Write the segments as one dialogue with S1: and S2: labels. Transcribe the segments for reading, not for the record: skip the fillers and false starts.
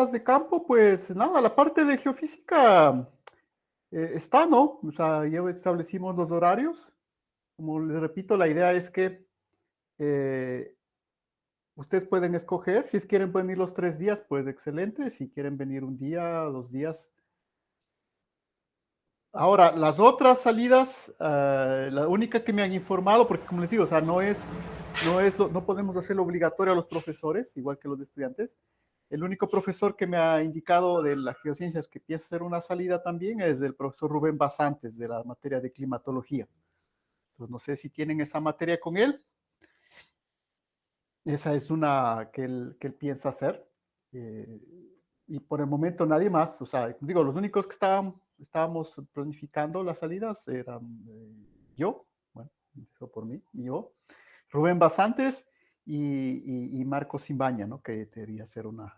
S1: salidas de campo, pues nada, la parte de geofísica está, ¿no? O sea, ya establecimos los horarios. Como les repito, la idea es que eh, ustedes pueden escoger, si quieren venir los 3 días, pues excelente, si quieren venir un día, 2 días. Ahora, las otras salidas, la única que me han informado, porque como les digo, o sea, no podemos hacerlo obligatorio a los profesores, igual que los estudiantes. El único profesor que me ha indicado de las geociencias que piensa hacer una salida también es el profesor Rubén Basantes, de la materia de climatología. Entonces, no sé si tienen esa materia con él. Esa es una que él piensa hacer. Eh, y por el momento nadie más. O sea, digo, los únicos que estábamos planificando las salidas eran yo, bueno, eso por mí, y yo, Rubén Basantes y Marco Simbaña, ¿no? Que debería ser una.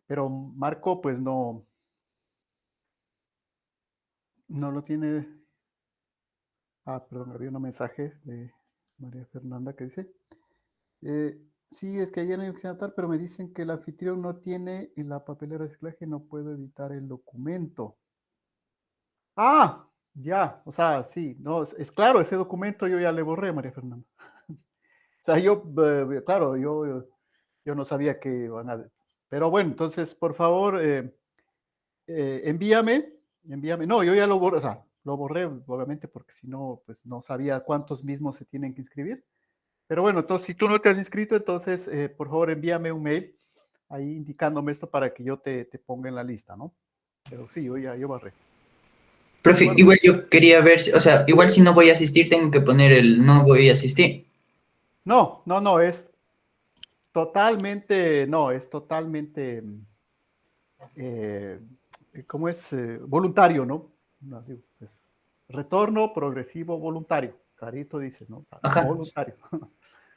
S1: Pero Marco, pues no lo tiene. Ah, perdón, había un mensaje de María Fernanda que dice. Eh, sí, es que ayer en Occidental, pero me dicen que el anfitrión no tiene en la papelera de reciclaje, no puedo editar el documento. Ah, ya, o sea, sí, no, es claro, ese documento yo ya le borré, María Fernanda. O sea, claro, yo no sabía que van a. Pero bueno, entonces, por favor, envíame. No, yo ya lo borré, o sea, lo borré, obviamente, porque si no, pues no sabía cuántos mismos se tienen que inscribir. Pero bueno, entonces si tú no te has inscrito, entonces por favor envíame un mail ahí indicándome esto para que yo te ponga en la lista, ¿no? Pero sí, yo barré.
S2: Profe,
S1: Bueno,
S2: igual yo quería ver, o sea, igual si no voy a asistir, tengo que poner el no voy a asistir.
S1: no, es totalmente, eh, ¿cómo es? Voluntario, ¿no? No, digo, es retorno progresivo voluntario. Carito dice, ¿no?
S2: Ajá,
S1: Voluntario.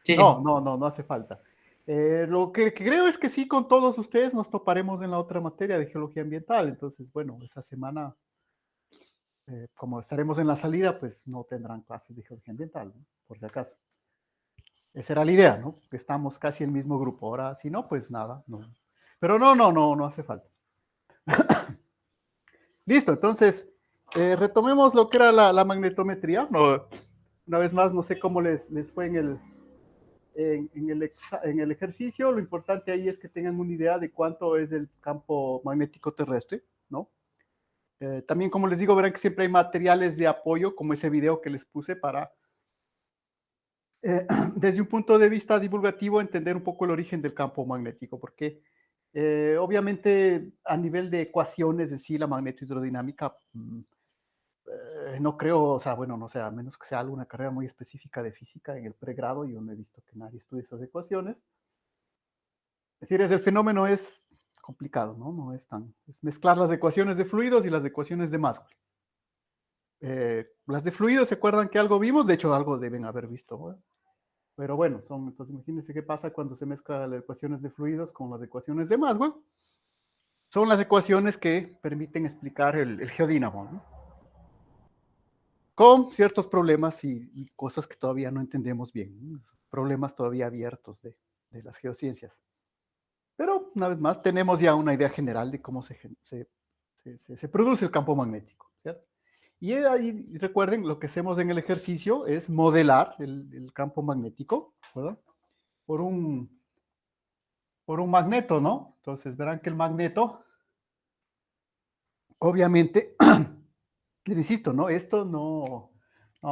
S2: sí,
S1: No,
S2: sí.
S1: no hace falta. Lo que creo es que sí, con todos ustedes nos toparemos en la otra materia de geología ambiental. Entonces, bueno, esa semana, como estaremos en la salida, pues no tendrán clases de geología ambiental, ¿no? Por si acaso. Esa era la idea, ¿no? Que estamos casi en el mismo grupo. Ahora, si no, pues nada, no. Pero no hace falta. Listo, entonces, retomemos lo que era la magnetometría. No, una vez más, no sé cómo les fue en el ejercicio. Lo importante ahí es que tengan una idea de cuánto es el campo magnético terrestre, ¿no? También, como les digo, verán que siempre hay materiales de apoyo, como ese video que les puse para, desde un punto de vista divulgativo, entender un poco el origen del campo magnético, porque obviamente a nivel de ecuaciones, es decir, la magnetohidrodinámica, no creo, o sea, bueno, no sé, a menos que sea alguna carrera muy específica de física en el pregrado, yo no he visto que nadie estudie esas ecuaciones. Es decir, el fenómeno es complicado, ¿no? No es tan. Es mezclar las ecuaciones de fluidos y las ecuaciones de Maxwell. Las de fluidos, ¿se acuerdan que algo vimos? De hecho, algo deben haber visto, ¿no? Pero bueno, entonces imagínense qué pasa cuando se mezclan las ecuaciones de fluidos con las ecuaciones de Maxwell. Son las ecuaciones que permiten explicar el geodínamo, ¿no? Con ciertos problemas y cosas que todavía no entendemos bien, ¿no? Problemas todavía abiertos de las geociencias. Pero una vez más, tenemos ya una idea general de cómo se produce el campo magnético, ¿cierto? Y ahí recuerden, lo que hacemos en el ejercicio es modelar el campo magnético, ¿verdad? Por un, por un magneto, ¿no? Entonces verán que el magneto, obviamente, les insisto, ¿no? Esto no,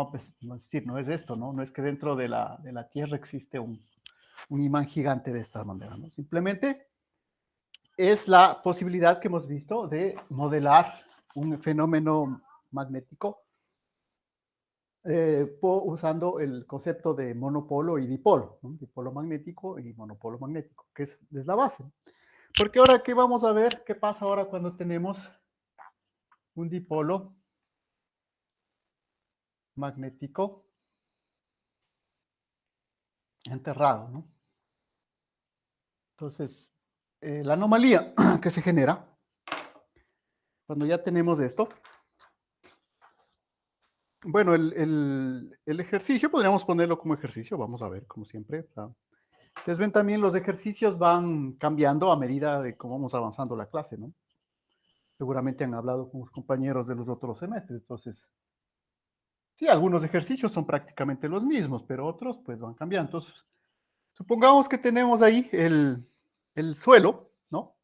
S1: pues, no es decir, no es esto, ¿no? No es que dentro de la Tierra existe un imán gigante de esta manera, ¿no? Simplemente es la posibilidad que hemos visto de modelar un fenómeno magnético usando el concepto de monopolo y dipolo, ¿no? Dipolo magnético y monopolo magnético, que es la base. Porque ahora que vamos a ver qué pasa ahora cuando tenemos un dipolo magnético enterrado, ¿no? Entonces, la anomalía que se genera cuando ya tenemos esto, bueno, el ejercicio podríamos ponerlo como ejercicio, vamos a ver, como siempre, Ustedes ven también los ejercicios van cambiando a medida de cómo vamos avanzando la clase, ¿no? Seguramente han hablado con los compañeros de los otros semestres, entonces, sí, algunos ejercicios son prácticamente los mismos, pero otros pues van cambiando. Entonces, supongamos que tenemos ahí el suelo, ¿no?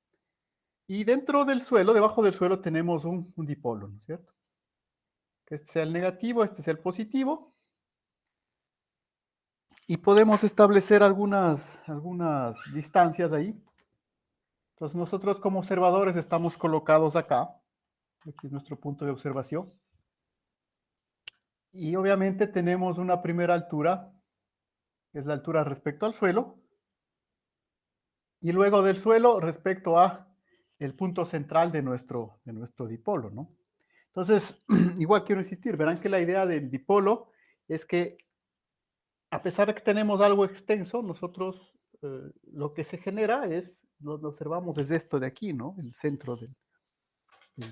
S1: Y dentro del suelo, debajo del suelo, tenemos un dipolo, ¿no es cierto? Que este sea el negativo, este sea el positivo. Y podemos establecer algunas distancias ahí. Entonces nosotros como observadores estamos colocados acá. Aquí es nuestro punto de observación. Y obviamente tenemos una primera altura, que es la altura respecto al suelo. Y luego del suelo respecto a el punto central de nuestro dipolo, ¿no? Entonces, igual quiero insistir, verán que la idea del dipolo es que a pesar de que tenemos algo extenso, nosotros lo que se genera es, lo observamos desde esto de aquí, ¿no? El centro del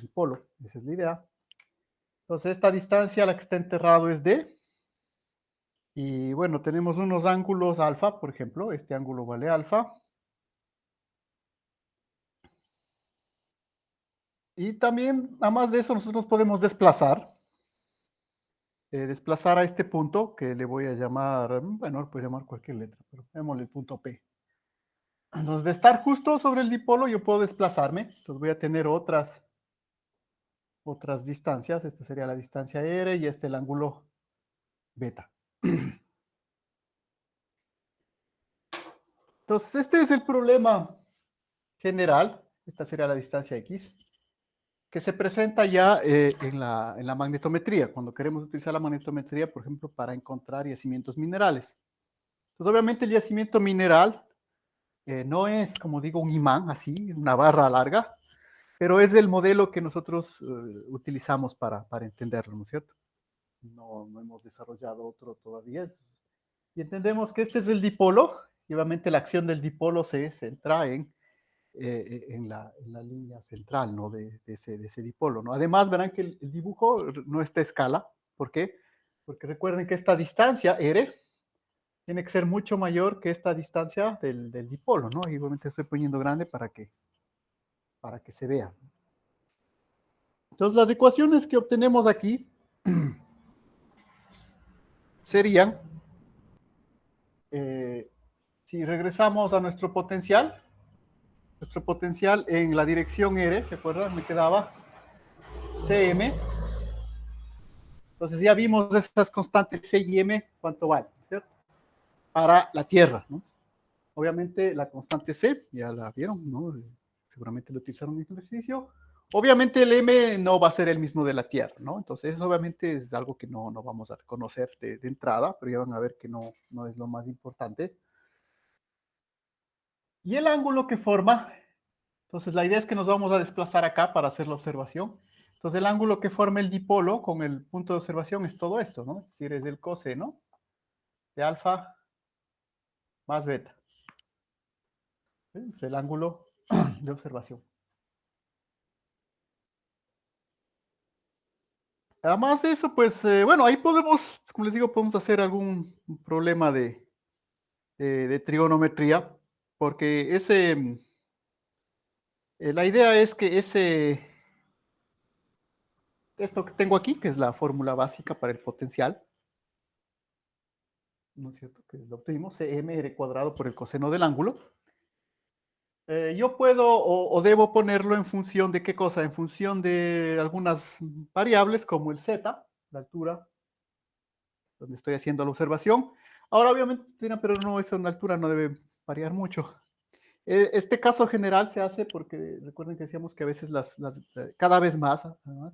S1: dipolo, esa es la idea. Entonces, esta distancia a la que está enterrado es D. Y bueno, tenemos unos ángulos alfa, por ejemplo, este ángulo vale alfa. Y también, además de eso, nosotros podemos desplazar a este punto, que le voy a llamar, bueno, puede llamar cualquier letra, pero démosle el punto P. Entonces, de estar justo sobre el dipolo, yo puedo desplazarme. Entonces, voy a tener otras distancias. Esta sería la distancia R y este el ángulo beta. Entonces, este es el problema general. Esta sería la distancia X, que se presenta ya en la magnetometría, cuando queremos utilizar la magnetometría, por ejemplo, para encontrar yacimientos minerales. Entonces, obviamente, el yacimiento mineral no es, como digo, un imán, así, una barra larga, pero es el modelo que nosotros utilizamos para entenderlo, ¿no es cierto? No hemos desarrollado otro todavía. Y entendemos que este es el dipolo, y obviamente la acción del dipolo se centra en la línea central, ¿no? de ese dipolo, ¿no? Además, verán que el dibujo no está a escala. ¿Por qué? Porque recuerden que esta distancia, R, tiene que ser mucho mayor que esta distancia del dipolo, ¿no? Y obviamente estoy poniendo grande para que se vea. Entonces, las ecuaciones que obtenemos aquí serían, si regresamos a nuestro potencial en la dirección R, ¿se acuerdan? Me quedaba Cm. Entonces ya vimos esas constantes C y M, cuánto vale, ¿cierto? Para la Tierra, ¿no? Obviamente la constante C, ya la vieron, ¿no? Seguramente lo utilizaron en el ejercicio. Obviamente el M no va a ser el mismo de la Tierra, ¿no? Entonces obviamente es algo que no vamos a conocer de entrada, pero ya van a ver que no es lo más importante. Y el ángulo que forma, entonces la idea es que nos vamos a desplazar acá para hacer la observación. Entonces el ángulo que forma el dipolo con el punto de observación es todo esto, ¿no? Es decir, es el coseno de alfa más beta. ¿Sí? Es el ángulo de observación. Además de eso, pues, bueno, ahí podemos, como les digo, podemos hacer algún problema de trigonometría, porque la idea es que esto que tengo aquí, que es la fórmula básica para el potencial, ¿no es cierto? Que lo obtuvimos, cmr cuadrado por el coseno del ángulo. Yo puedo o debo ponerlo en función de qué cosa, en función de algunas variables como el z, la altura, donde estoy haciendo la observación. Ahora, obviamente, pero no, esa altura no debe variar mucho. Este caso general se hace porque recuerden que decíamos que a veces cada vez más, además,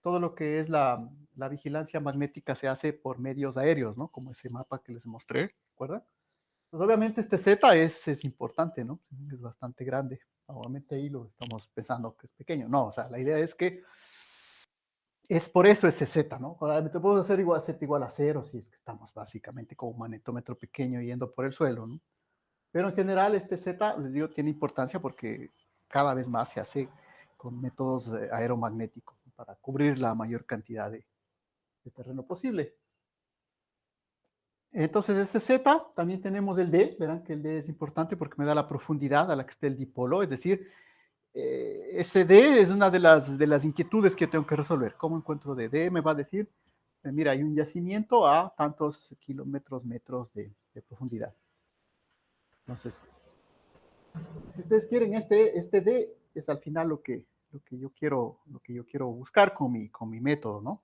S1: todo lo que es la vigilancia magnética se hace por medios aéreos, ¿no? Como ese mapa que les mostré, ¿recuerdan? Pues obviamente este Z es importante, ¿no? Es bastante grande. Obviamente ahí lo estamos pensando que es pequeño. No, o sea, la idea es que es por eso ese Z, ¿no? Te puedo hacer igual Z igual a 0 si es que estamos básicamente como un magnetómetro pequeño yendo por el suelo, ¿no? Pero en general este Z, les digo, tiene importancia porque cada vez más se hace con métodos aeromagnéticos para cubrir la mayor cantidad de terreno posible. Entonces, ese Z, también tenemos el D, verán que el D es importante porque me da la profundidad a la que está el dipolo, es decir, ese D es una de las inquietudes que tengo que resolver. ¿Cómo encuentro D? D me va a decir, mira, hay un yacimiento a tantos kilómetros, metros de profundidad. Entonces, si ustedes quieren, este D es al final lo que yo quiero buscar con mi método, ¿no?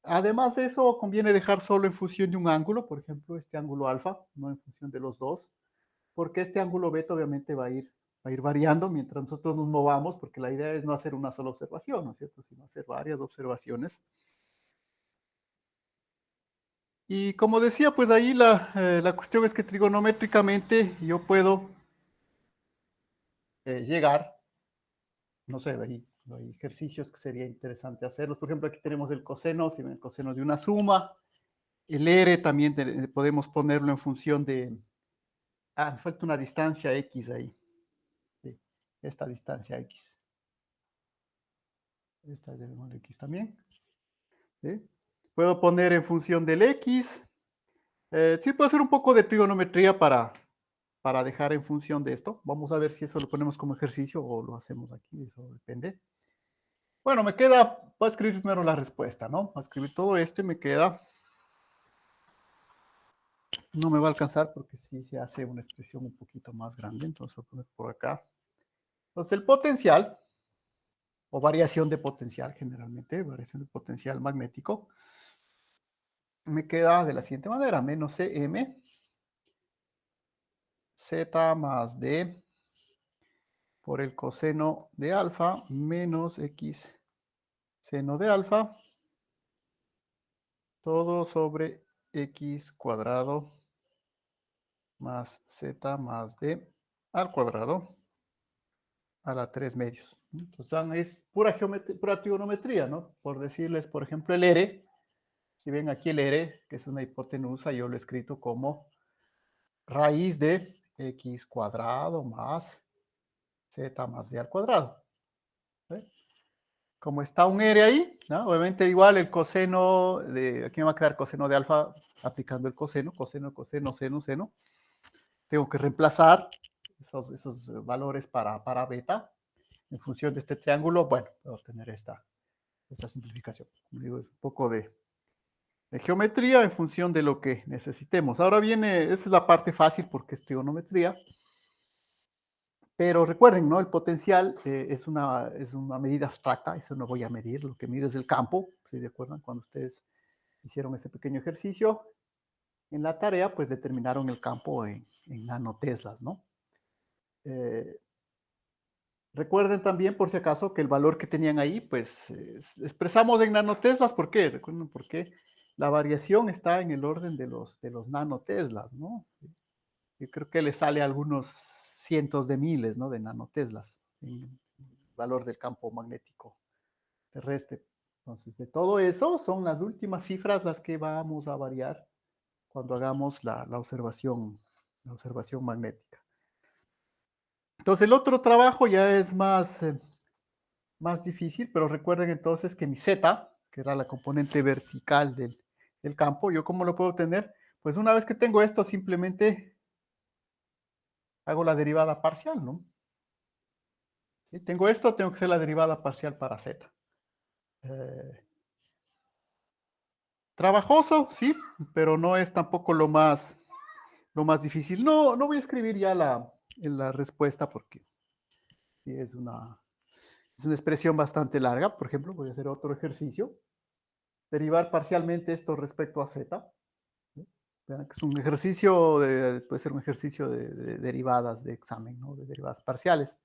S1: Además de eso, conviene dejar solo en función de un ángulo, por ejemplo, este ángulo alfa, no en función de los dos, porque este ángulo beta obviamente va a ir variando mientras nosotros nos movamos, porque la idea es no hacer una sola observación, ¿no es cierto?, sino hacer varias observaciones. Y como decía, pues ahí la cuestión es que trigonométricamente yo puedo llegar, no sé, hay ejercicios que sería interesante hacerlos. Por ejemplo, aquí tenemos el coseno, si ven el coseno de una suma. El R también podemos ponerlo en función de... Ah, falta una distancia X ahí. Sí, esta distancia X. Esta es de X también. ¿Sí? Puedo poner en función del X. Sí, puedo hacer un poco de trigonometría para dejar en función de esto. Vamos a ver si eso lo ponemos como ejercicio o lo hacemos aquí, eso depende. Bueno, me queda, voy a escribir primero la respuesta, ¿no? Voy a escribir todo esto y me queda... No me va a alcanzar porque sí se hace una expresión un poquito más grande, entonces voy a poner por acá. Entonces el potencial, o variación de potencial generalmente, variación de potencial magnético, me queda de la siguiente manera, menos Cm, Z más D por el coseno de alfa menos X seno de alfa, todo sobre X cuadrado más Z más D al cuadrado a la 3 medios. Entonces, es pura trigonometría, ¿no? Por decirles, por ejemplo, el R, si ven aquí el R, que es una hipotenusa, yo lo he escrito como raíz de X cuadrado más Z más D al cuadrado. ¿Sí? Como está un R ahí, ¿no? Obviamente igual el coseno de, aquí me va a quedar coseno de alfa aplicando el coseno, seno, seno. Tengo que reemplazar esos valores para beta en función de este triángulo. Bueno, puedo tener esta simplificación. Como digo, es un poco de geometría en función de lo que necesitemos. Ahora viene, esa es la parte fácil porque es trigonometría. Pero recuerden, ¿no? El potencial es una medida abstracta, eso no voy a medir, lo que mido es el campo, ¿sí? ¿De acuerdo? Cuando ustedes hicieron ese pequeño ejercicio en la tarea, pues determinaron el campo en nanoteslas, ¿no? Recuerden también, por si acaso, que el valor que tenían ahí, pues expresamos en nanoteslas, ¿por qué? Recuerden por qué la variación está en el orden de los nanoteslas, ¿no? Yo creo que le sale a algunos cientos de miles, ¿no? De nanoteslas en el valor del campo magnético terrestre. Entonces, de todo eso son las últimas cifras las que vamos a variar cuando hagamos la observación magnética. Entonces, el otro trabajo ya es más difícil, pero recuerden entonces que mi Z, que era la componente vertical del campo, ¿yo cómo lo puedo obtener? Pues una vez que tengo esto, simplemente hago la derivada parcial, ¿no? Si tengo esto, tengo que hacer la derivada parcial para Z. Trabajoso, sí, pero no es tampoco lo más difícil. No voy a escribir ya la respuesta porque sí, es una expresión bastante larga. Por ejemplo, voy a hacer otro ejercicio. Derivar parcialmente esto respecto a Z. ¿Sí? Vean que es un ejercicio, puede ser un ejercicio de derivadas de examen, ¿no? De derivadas parciales.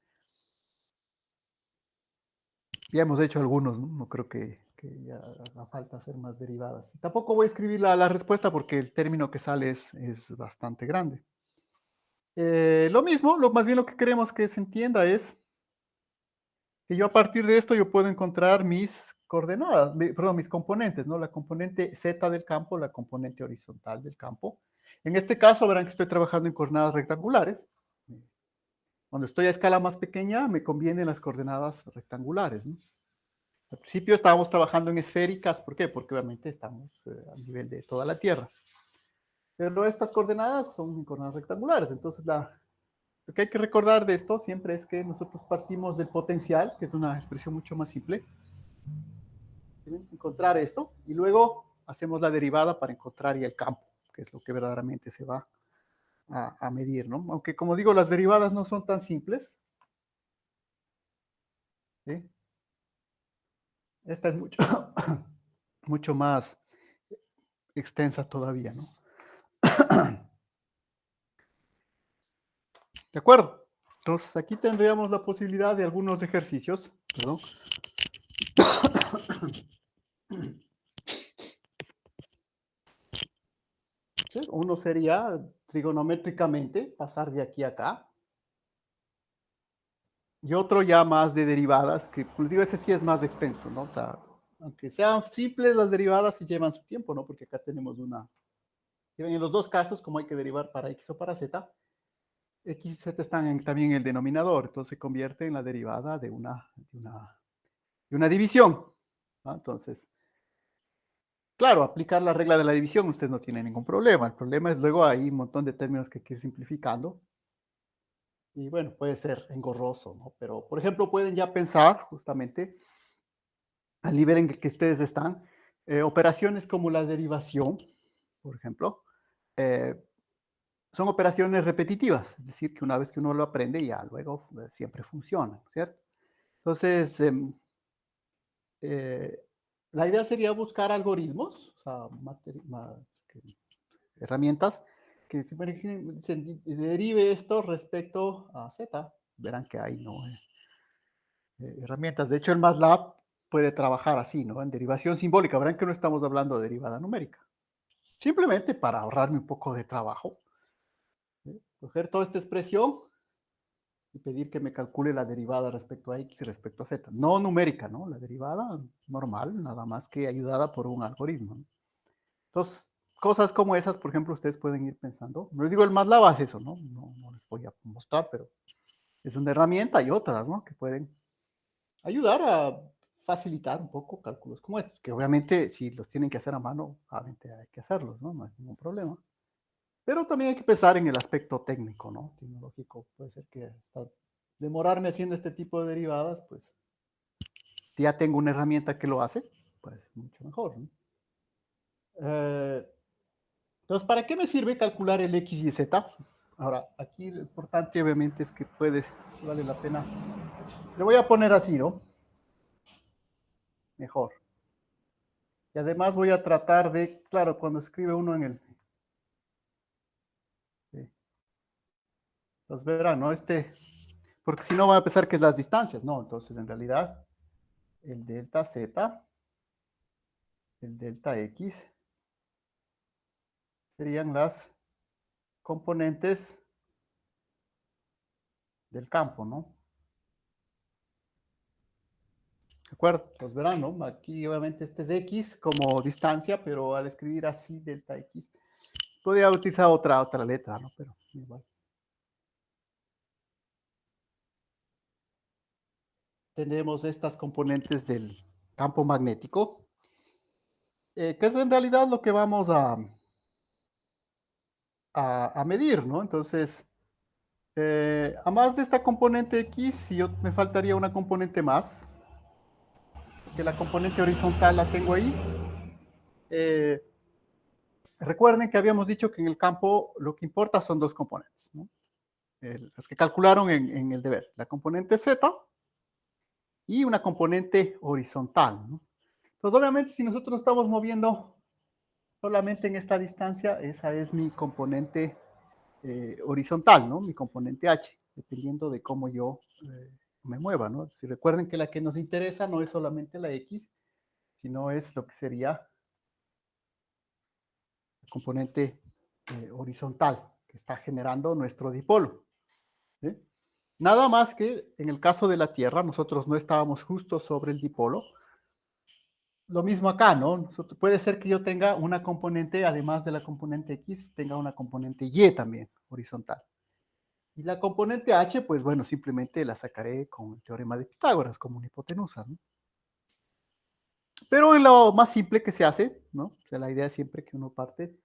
S1: Ya hemos hecho algunos, ¿no? No creo que ya haga falta hacer más derivadas. Tampoco voy a escribir la respuesta porque el término que sale es bastante grande. Lo mismo, más bien lo que queremos que se entienda es que yo a partir de esto yo puedo encontrar mis coordenadas, perdón, mis componentes, ¿no? La componente Z del campo, la componente horizontal del campo. En este caso verán que estoy trabajando en coordenadas rectangulares. Cuando estoy a escala más pequeña me convienen las coordenadas rectangulares, ¿no? Al principio estábamos trabajando en esféricas, ¿por qué? Porque obviamente estamos a nivel de toda la Tierra. Pero estas coordenadas son coordenadas rectangulares. Entonces, lo que hay que recordar de esto siempre es que nosotros partimos del potencial, que es una expresión mucho más simple. Encontrar esto y luego hacemos la derivada para encontrar ya el campo, que es lo que verdaderamente se va a medir, ¿no? Aunque, como digo, las derivadas no son tan simples. ¿Sí? Esta es mucho, mucho más extensa todavía, ¿no? ¿De acuerdo? Entonces, aquí tendríamos la posibilidad de algunos ejercicios, perdón. ¿Sí? Uno sería trigonométricamente pasar de aquí a acá. Y otro ya más de derivadas, que pues digo, ese sí es más extenso, ¿no? O sea, aunque sean simples las derivadas, sí llevan su tiempo, ¿no? Porque acá tenemos en los dos casos, como hay que derivar para x o para z, x y z están también en el denominador, entonces se convierte en la derivada de una división, ¿no? Entonces, claro, aplicar la regla de la división usted no tiene ningún problema, el problema es luego hay un montón de términos que hay que ir simplificando, y bueno, puede ser engorroso, ¿no? Pero, por ejemplo, pueden ya pensar justamente al nivel en el que ustedes están, operaciones como la derivación, por ejemplo, eh, son operaciones repetitivas, es decir, que una vez que uno lo aprende, ya luego siempre funciona, ¿cierto? Entonces, eh, la idea sería buscar algoritmos, o sea, herramientas que se derive esto respecto a Z. Verán que hay, ¿no? Herramientas. De hecho, el MATLAB puede trabajar así, ¿no? En derivación simbólica. Verán que no estamos hablando de derivada numérica. Simplemente para ahorrarme un poco de trabajo. ¿Sí? Coger toda esta expresión y pedir que me calcule la derivada respecto a x y respecto a z. No numérica, ¿no? La derivada normal, nada más que ayudada por un algoritmo, ¿no? Entonces, cosas como esas, por ejemplo, ustedes pueden ir pensando. No les digo el MATLAB hace eso, ¿no? No les voy a mostrar, pero es una herramienta y otras, ¿no? Que pueden ayudar a facilitar un poco cálculos como estos, que obviamente si los tienen que hacer a mano, obviamente hay que hacerlos, ¿no? No hay ningún problema. Pero también hay que pensar en el aspecto técnico, ¿no? Tecnológico. Puede ser que hasta demorarme haciendo este tipo de derivadas, pues si ya tengo una herramienta que lo hace, pues mucho mejor, ¿no? Entonces, ¿para qué me sirve calcular el x y z? Ahora, aquí lo importante obviamente es que vale la pena. Le voy a poner así, ¿no? Mejor. Y además voy a tratar de, claro, cuando escribe uno en el... Pues verán, ¿no? Porque si no va a pensar que es las distancias, ¿no? Entonces, en realidad, el delta z, el delta x, serían las componentes del campo, ¿no? ¿De acuerdo? Pues verán, ¿no? Aquí obviamente este es x como distancia, pero al escribir así delta x, podría utilizar otra letra, ¿no? Pero igual. Tenemos estas componentes del campo magnético, que es en realidad lo que vamos a medir, ¿no? Entonces, a más de esta componente x, me faltaría una componente más, que la componente horizontal la tengo ahí. Recuerden que habíamos dicho que en el campo lo que importa son dos componentes, ¿no? Las que calcularon en el deber, la componente z y una componente horizontal, ¿no? Entonces, obviamente, si nosotros nos estamos moviendo solamente en esta distancia, esa es mi componente horizontal, ¿no? Mi componente h, dependiendo de cómo yo me mueva, ¿no? Si recuerden que la que nos interesa no es solamente la x, sino es lo que sería el componente horizontal que está generando nuestro dipolo. ¿Sí? Nada más que en el caso de la Tierra, nosotros no estábamos justo sobre el dipolo. Lo mismo acá, ¿no? Puede ser que yo tenga una componente, además de la componente X, tenga una componente Y también, horizontal. Y la componente H, pues bueno, simplemente la sacaré con el teorema de Pitágoras, como una hipotenusa, ¿no? Pero en lo más simple que se hace, ¿no? O sea, la idea es siempre que uno parte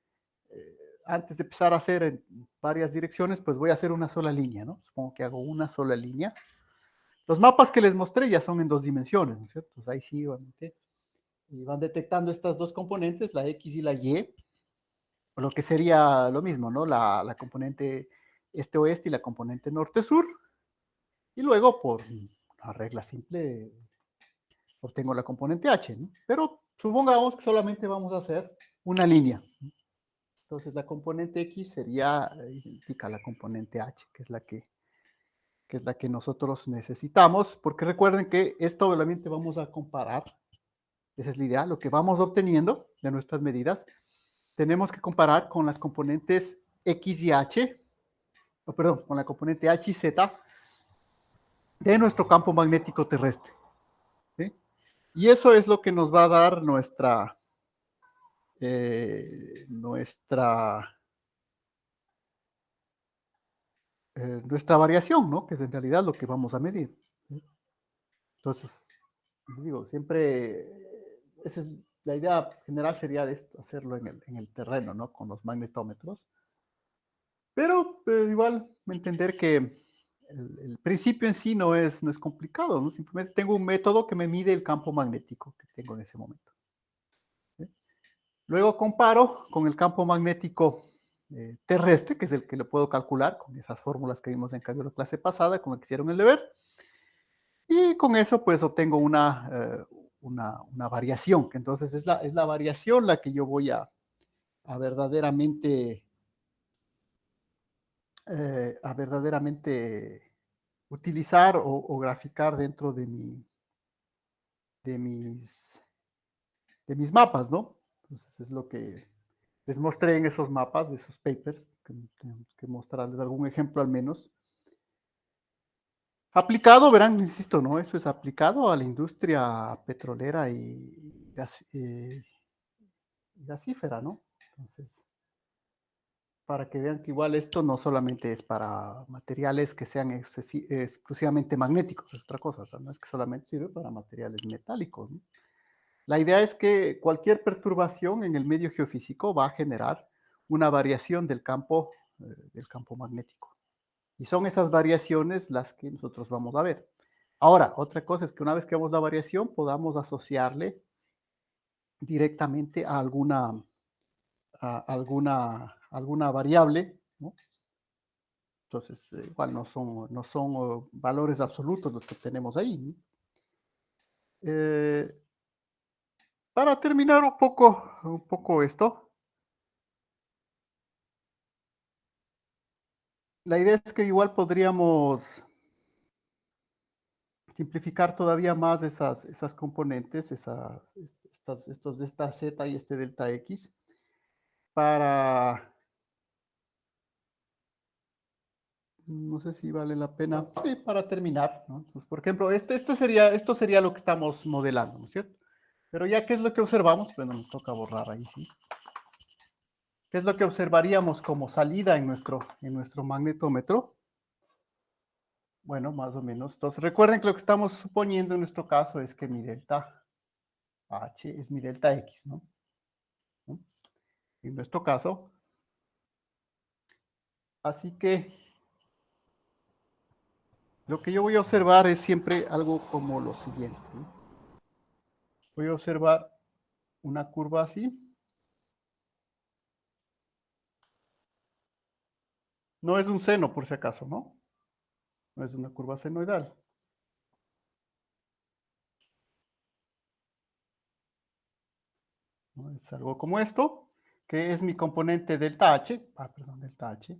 S1: antes de empezar a hacer en varias direcciones, pues voy a hacer una sola línea, ¿no? Supongo que hago una sola línea. Los mapas que les mostré ya son en 2 dimensiones, ¿no es cierto? Pues ahí sí, obviamente, y van detectando estas dos componentes, la X y la Y, lo que sería lo mismo, ¿no? La componente este-oeste y la componente norte-sur, y luego, por una regla simple, obtengo la componente H, ¿no? Pero supongamos que solamente vamos a hacer una línea. Entonces la componente X sería idéntica a la componente H, que es la que nosotros necesitamos, porque recuerden que esto obviamente vamos a comparar, esa es la idea, lo que vamos obteniendo de nuestras medidas, tenemos que comparar con las componentes X y H, perdón, con la componente H y Z de nuestro campo magnético terrestre. ¿Sí? Y eso es lo que nos va a dar nuestra variación, ¿no? Que es en realidad lo que vamos a medir. ¿Sí? Entonces, digo, siempre, esa es la idea general sería de esto, hacerlo en el terreno, ¿no? Con los magnetómetros. Pero igual entender que el principio en sí no es complicado, ¿no? Simplemente tengo un método que me mide el campo magnético que tengo en ese momento. ¿Sí? Luego comparo con el campo magnético terrestre, que es el que lo puedo calcular con esas fórmulas que vimos en la clase pasada, con el que hicieron el deber. Y con eso pues obtengo una variación, que entonces es la variación la que yo voy a verdaderamente utilizar o graficar dentro de de mis, de mis mapas, ¿no? Entonces es lo que les mostré en esos mapas, de esos papers, que tenemos que mostrarles algún ejemplo al menos. Aplicado, verán, insisto, ¿no? Eso es aplicado a la industria petrolera y gasífera, ¿no? Entonces, para que vean que igual esto no solamente es para materiales que sean exclusivamente magnéticos, es otra cosa, o sea, no es que solamente sirve para materiales metálicos, ¿no? La idea es que cualquier perturbación en el medio geofísico va a generar una variación del campo magnético. Y son esas variaciones las que nosotros vamos a ver. Ahora, otra cosa es que una vez que vemos la variación, podamos asociarle directamente a alguna variable, ¿no? Entonces, igual no son valores absolutos los que tenemos ahí, ¿no? Eh, para terminar un poco esto, la idea es que igual podríamos simplificar todavía más esas componentes, esta Z y este delta X, para, no sé si vale la pena, sí, para terminar, ¿no? Pues, por ejemplo, esto sería lo que estamos modelando, ¿no es cierto? Pero ya, ¿qué es lo que observamos? Bueno, nos toca borrar ahí, ¿sí? ¿Qué es lo que observaríamos como salida en nuestro magnetómetro? Bueno, más o menos. Entonces, recuerden que lo que estamos suponiendo en nuestro caso es que mi delta H es mi delta X, ¿no? En nuestro caso. Así que lo que yo voy a observar es siempre algo como lo siguiente, ¿no? Voy a observar una curva así. No es un seno, por si acaso, ¿no? No es una curva senoidal. ¿No? Es algo como esto, que es mi componente delta H. Perdón, delta H.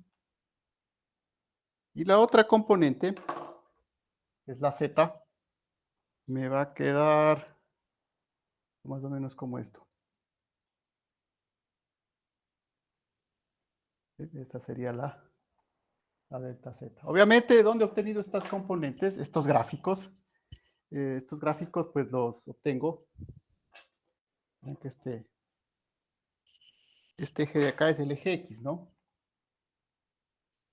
S1: Y la otra componente es la Z. Me va a quedar más o menos como esto. Esta sería la delta Z. Obviamente, ¿dónde he obtenido estas componentes? Estos gráficos. Estos gráficos pues los obtengo. Ven que este eje de acá es el eje X, ¿no?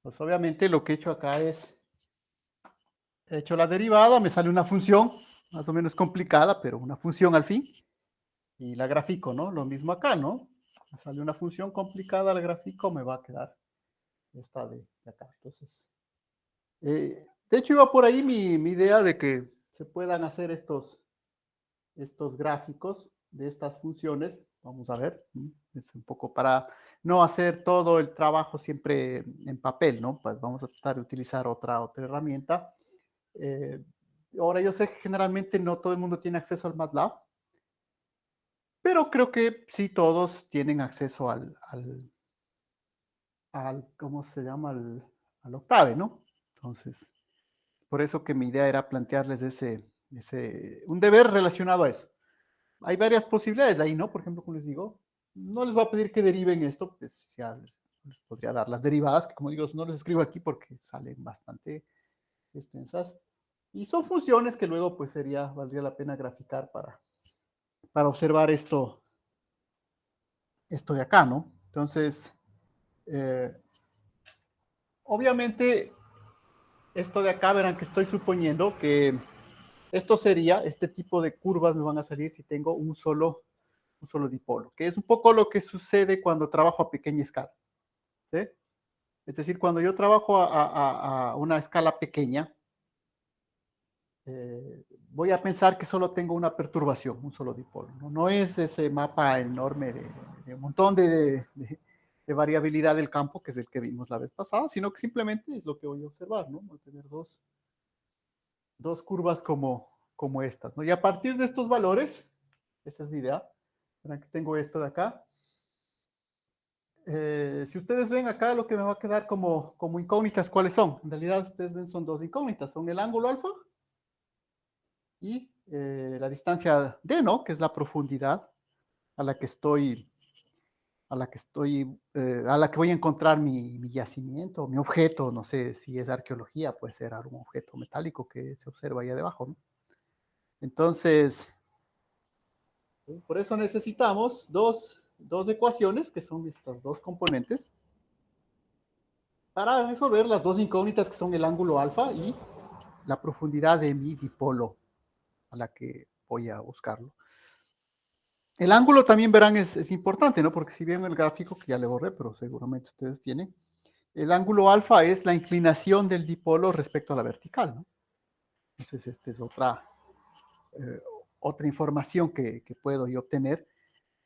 S1: Pues obviamente lo que he hecho acá es, he hecho la derivada, me sale una función, más o menos complicada, pero una función al fin, y la grafico, ¿no? Lo mismo acá, ¿no? sale una función complicada al gráfico, me va a quedar esta de acá. Entonces, de hecho iba por ahí mi idea de que se puedan hacer estos gráficos de estas funciones. Vamos a ver, es un poco para no hacer todo el trabajo siempre en papel, ¿no? Pues vamos a tratar de utilizar otra herramienta. Eh, Ahora yo sé que generalmente no todo el mundo tiene acceso al MATLAB, pero creo que sí todos tienen acceso ¿cómo se llama? Al Octave, ¿no? Entonces, por eso que mi idea era plantearles un deber relacionado a eso. Hay varias posibilidades ahí, ¿no? Por ejemplo, como les digo, no les voy a pedir que deriven esto, pues ya les podría dar las derivadas, que como digo, no les escribo aquí porque salen bastante extensas. Y son funciones que luego pues valdría la pena graficar para observar esto de acá, ¿no? Entonces, eh, obviamente, esto de acá, verán que estoy suponiendo que este tipo de curvas me van a salir si tengo un solo dipolo, que es un poco lo que sucede cuando trabajo a pequeña escala. ¿Sí? Es decir, cuando yo trabajo a una escala pequeña, voy a pensar que solo tengo una perturbación, un solo dipolo. No es ese mapa enorme de un montón de variabilidad del campo, que es el que vimos la vez pasada, sino que simplemente es lo que voy a observar, ¿no? Voy a tener dos curvas como estas, ¿no? Y a partir de estos valores, esa es la idea, verán que tengo esto de acá. Si ustedes ven acá, lo que me va a quedar como incógnitas, ¿cuáles son? En realidad, ustedes ven, son dos incógnitas, son el ángulo alfa y la distancia d, ¿no? Que es la profundidad a la que estoy, a la que voy a encontrar mi yacimiento, mi objeto, no sé si es arqueología, puede ser algún objeto metálico que se observa ahí debajo, ¿no? Entonces, por eso necesitamos dos ecuaciones, que son estas dos componentes, para resolver las dos incógnitas que son el ángulo alfa y la profundidad de mi dipolo a la que voy a buscarlo. El ángulo también verán es importante, ¿no? Porque si bien el gráfico, que ya le borré, pero seguramente ustedes tienen, el ángulo alfa es la inclinación del dipolo respecto a la vertical, ¿no? Entonces, esta es otra información que puedo yo obtener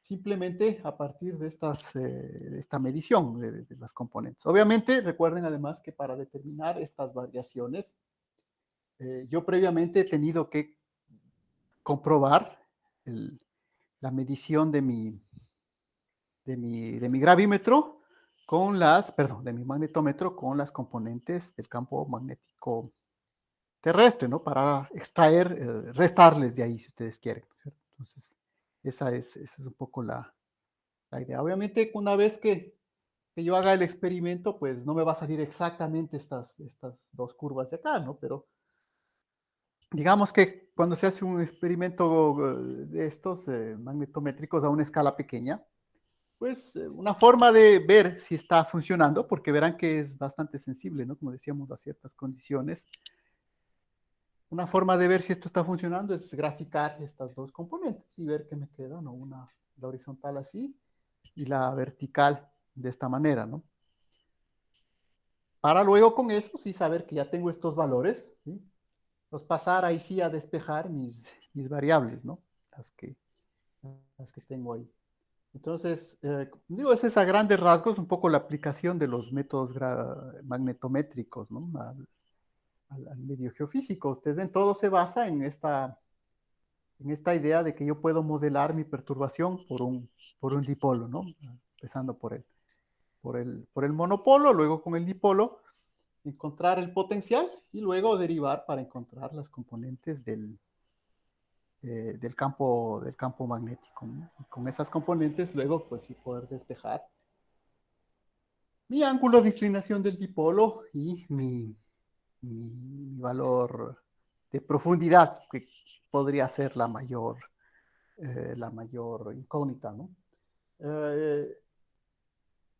S1: simplemente a partir de esta medición de las componentes. Obviamente, recuerden además que para determinar estas variaciones, yo previamente he tenido que comprobar la medición de mi gravímetro de mi magnetómetro con las componentes del campo magnético terrestre, ¿no? Para extraer, restarles de ahí si ustedes quieren, ¿cierto? Entonces, esa es un poco la idea. Obviamente, una vez que yo haga el experimento, pues no me va a salir exactamente estas dos curvas de acá, ¿no? Pero digamos que cuando se hace un experimento de estos magnetométricos a una escala pequeña, pues una forma de ver si está funcionando, porque verán que es bastante sensible, ¿no? Como decíamos, a ciertas condiciones. Una forma de ver si esto está funcionando es graficar estas dos componentes y ver qué me queda, ¿no? La horizontal así y la vertical de esta manera, ¿no? Para luego con eso sí saber que ya tengo estos valores, ¿sí? Pues pasar ahí sí a despejar mis variables, ¿no? Las que, las que tengo ahí. Entonces, digo, ese es a grandes rasgos un poco la aplicación de los métodos magnetométricos, ¿no? Al medio geofísico. Ustedes ven, todo se basa en esta idea de que yo puedo modelar mi perturbación por un dipolo, ¿no? Empezando por el monopolo, luego con el dipolo, encontrar el potencial y luego derivar para encontrar las componentes del campo magnético, ¿no? Y con esas componentes luego pues sí poder despejar mi ángulo de inclinación del dipolo y mi valor de profundidad, que podría ser la mayor incógnita, ¿no? Eh,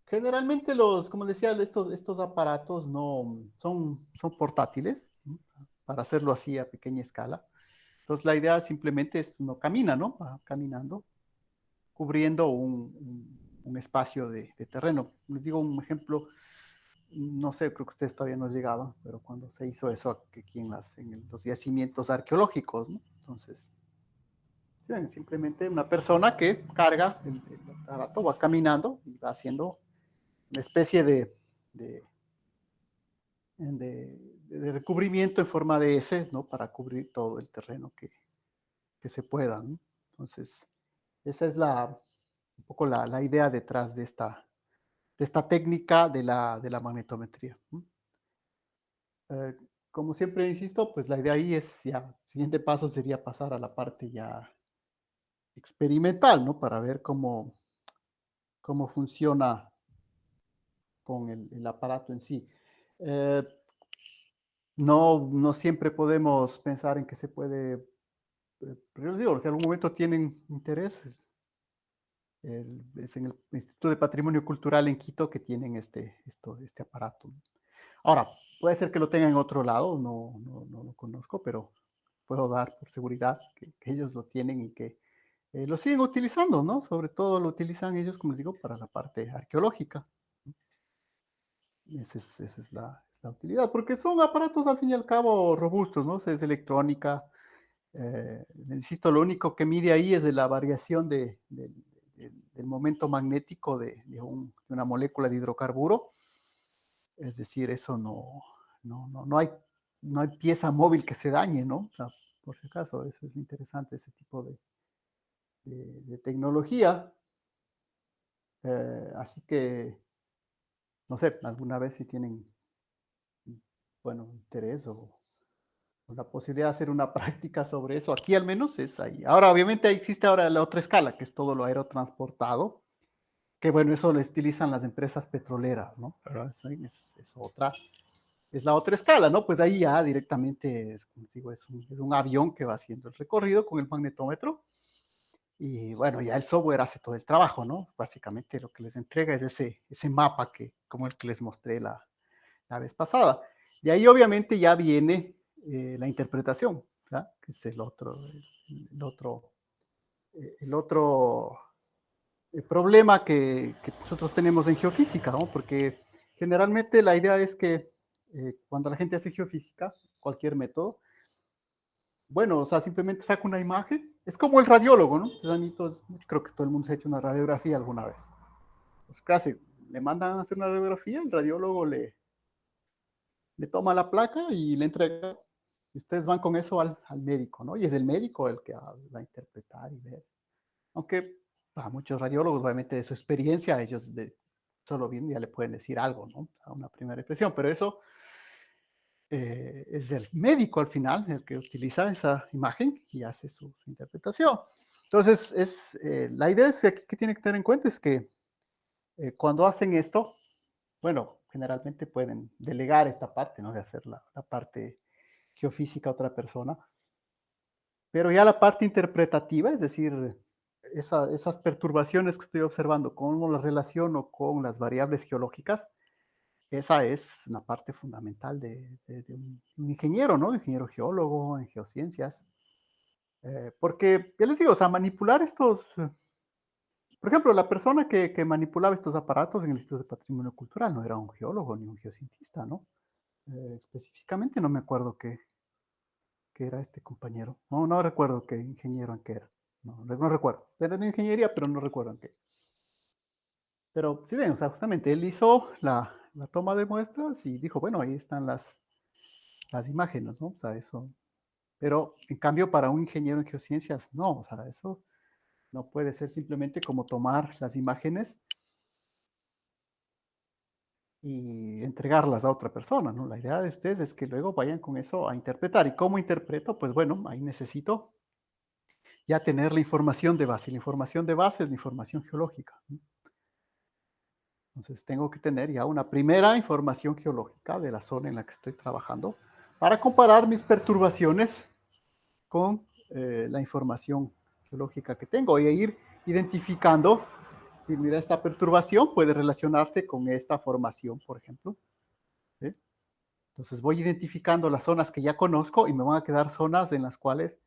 S1: Generalmente como decía, estos aparatos no son portátiles, ¿no? Para hacerlo así a pequeña escala. Entonces la idea simplemente es uno camina, ¿no? Va caminando, cubriendo un espacio de terreno. Les digo un ejemplo, no sé, creo que ustedes todavía no llegaban, pero cuando se hizo eso aquí en los yacimientos arqueológicos, ¿no? Entonces, simplemente una persona que carga el aparato, va caminando y va haciendo una especie de, de recubrimiento en forma de S, ¿no? Para cubrir todo el terreno que se pueda, ¿no? Entonces, esa es un poco la idea detrás de esta técnica de la magnetometría, ¿no? Eh, como siempre insisto, pues la idea ahí es ya, el siguiente paso sería pasar a la parte ya experimental, ¿no? Para ver cómo funciona con el aparato en sí. Eh, no siempre podemos pensar en que se puede, pero les digo, si en algún momento tienen interés, es en el Instituto de Patrimonio Cultural en Quito que tienen este aparato. Ahora, puede ser que lo tengan en otro lado, no lo conozco, pero puedo dar por seguridad que ellos lo tienen y que lo siguen utilizando, ¿no? Sobre todo lo utilizan ellos, como les digo, para la parte arqueológica. Esa es la utilidad, porque son aparatos al fin y al cabo robustos, ¿no? Es electrónica. Insisto, lo único que mide ahí es de la variación del momento magnético de una molécula de hidrocarburo. Es decir, eso no hay pieza móvil que se dañe, ¿no? O sea, por si acaso, eso es interesante, ese tipo de tecnología. Así que, no sé, alguna vez si tienen, bueno, interés o la posibilidad de hacer una práctica sobre eso, aquí al menos es ahí. Ahora, obviamente, existe ahora la otra escala, que es todo lo aerotransportado, que bueno, eso lo utilizan las empresas petroleras, ¿no? Pero es la otra escala, ¿no? Pues ahí ya directamente, como digo, es un avión que va haciendo el recorrido con el magnetómetro y bueno, ya el software hace todo el trabajo, ¿no? Básicamente lo que les entrega es ese mapa como el que les mostré la vez pasada. De ahí obviamente ya viene la interpretación, ¿verdad? Que es el otro problema que nosotros tenemos en geofísica, ¿no? Porque generalmente la idea es que cuando la gente hace geofísica, cualquier método, bueno, o sea, simplemente saca una imagen, es como el radiólogo, ¿no? Entonces, a mí creo que todo el mundo se ha hecho una radiografía alguna vez. Pues casi le mandan a hacer una radiografía, el radiólogo le toma la placa y le entrega. Y ustedes van con eso al médico, ¿no? Y es el médico el que va a interpretar y ver. Aunque a muchos radiólogos, obviamente, de su experiencia, ellos solo bien ya le pueden decir algo, ¿no? A una primera impresión, pero eso es el médico al final el que utiliza esa imagen y hace su interpretación. Entonces, la idea es aquí que tiene que tener en cuenta es que cuando hacen esto, bueno, generalmente pueden delegar esta parte, ¿no? De hacer la parte geofísica a otra persona, pero ya la parte interpretativa, es decir, esas perturbaciones que estoy observando, cómo las relaciono con las variables geológicas, esa es una parte fundamental de un ingeniero, ¿no? Ingeniero geólogo en geociencias. Porque, ya les digo, o sea, manipular por ejemplo, la persona que manipulaba estos aparatos en el Instituto de Patrimonio Cultural no era un geólogo ni un geocientista, ¿no? Específicamente no me acuerdo qué era este compañero. No recuerdo qué ingeniero en qué era. No recuerdo. Era de ingeniería, pero no recuerdo en qué. Pero sí ven, o sea, justamente él hizo la toma de muestras y dijo, bueno, ahí están las imágenes, ¿no? O sea, eso. Pero en cambio, para un ingeniero en geociencias, no, o sea, eso no puede ser simplemente como tomar las imágenes y entregarlas a otra persona, ¿no? La idea de ustedes es que luego vayan con eso a interpretar. ¿Y cómo interpreto? Pues bueno, ahí necesito ya tener la información de base. La información de base es la información geológica, ¿no? Entonces tengo que tener ya una primera información geológica de la zona en la que estoy trabajando para comparar mis perturbaciones con la información geológica que tengo y ir identificando si mira esta perturbación puede relacionarse con esta formación, por ejemplo. ¿Sí? Entonces voy identificando las zonas que ya conozco y me van a quedar zonas en las cuales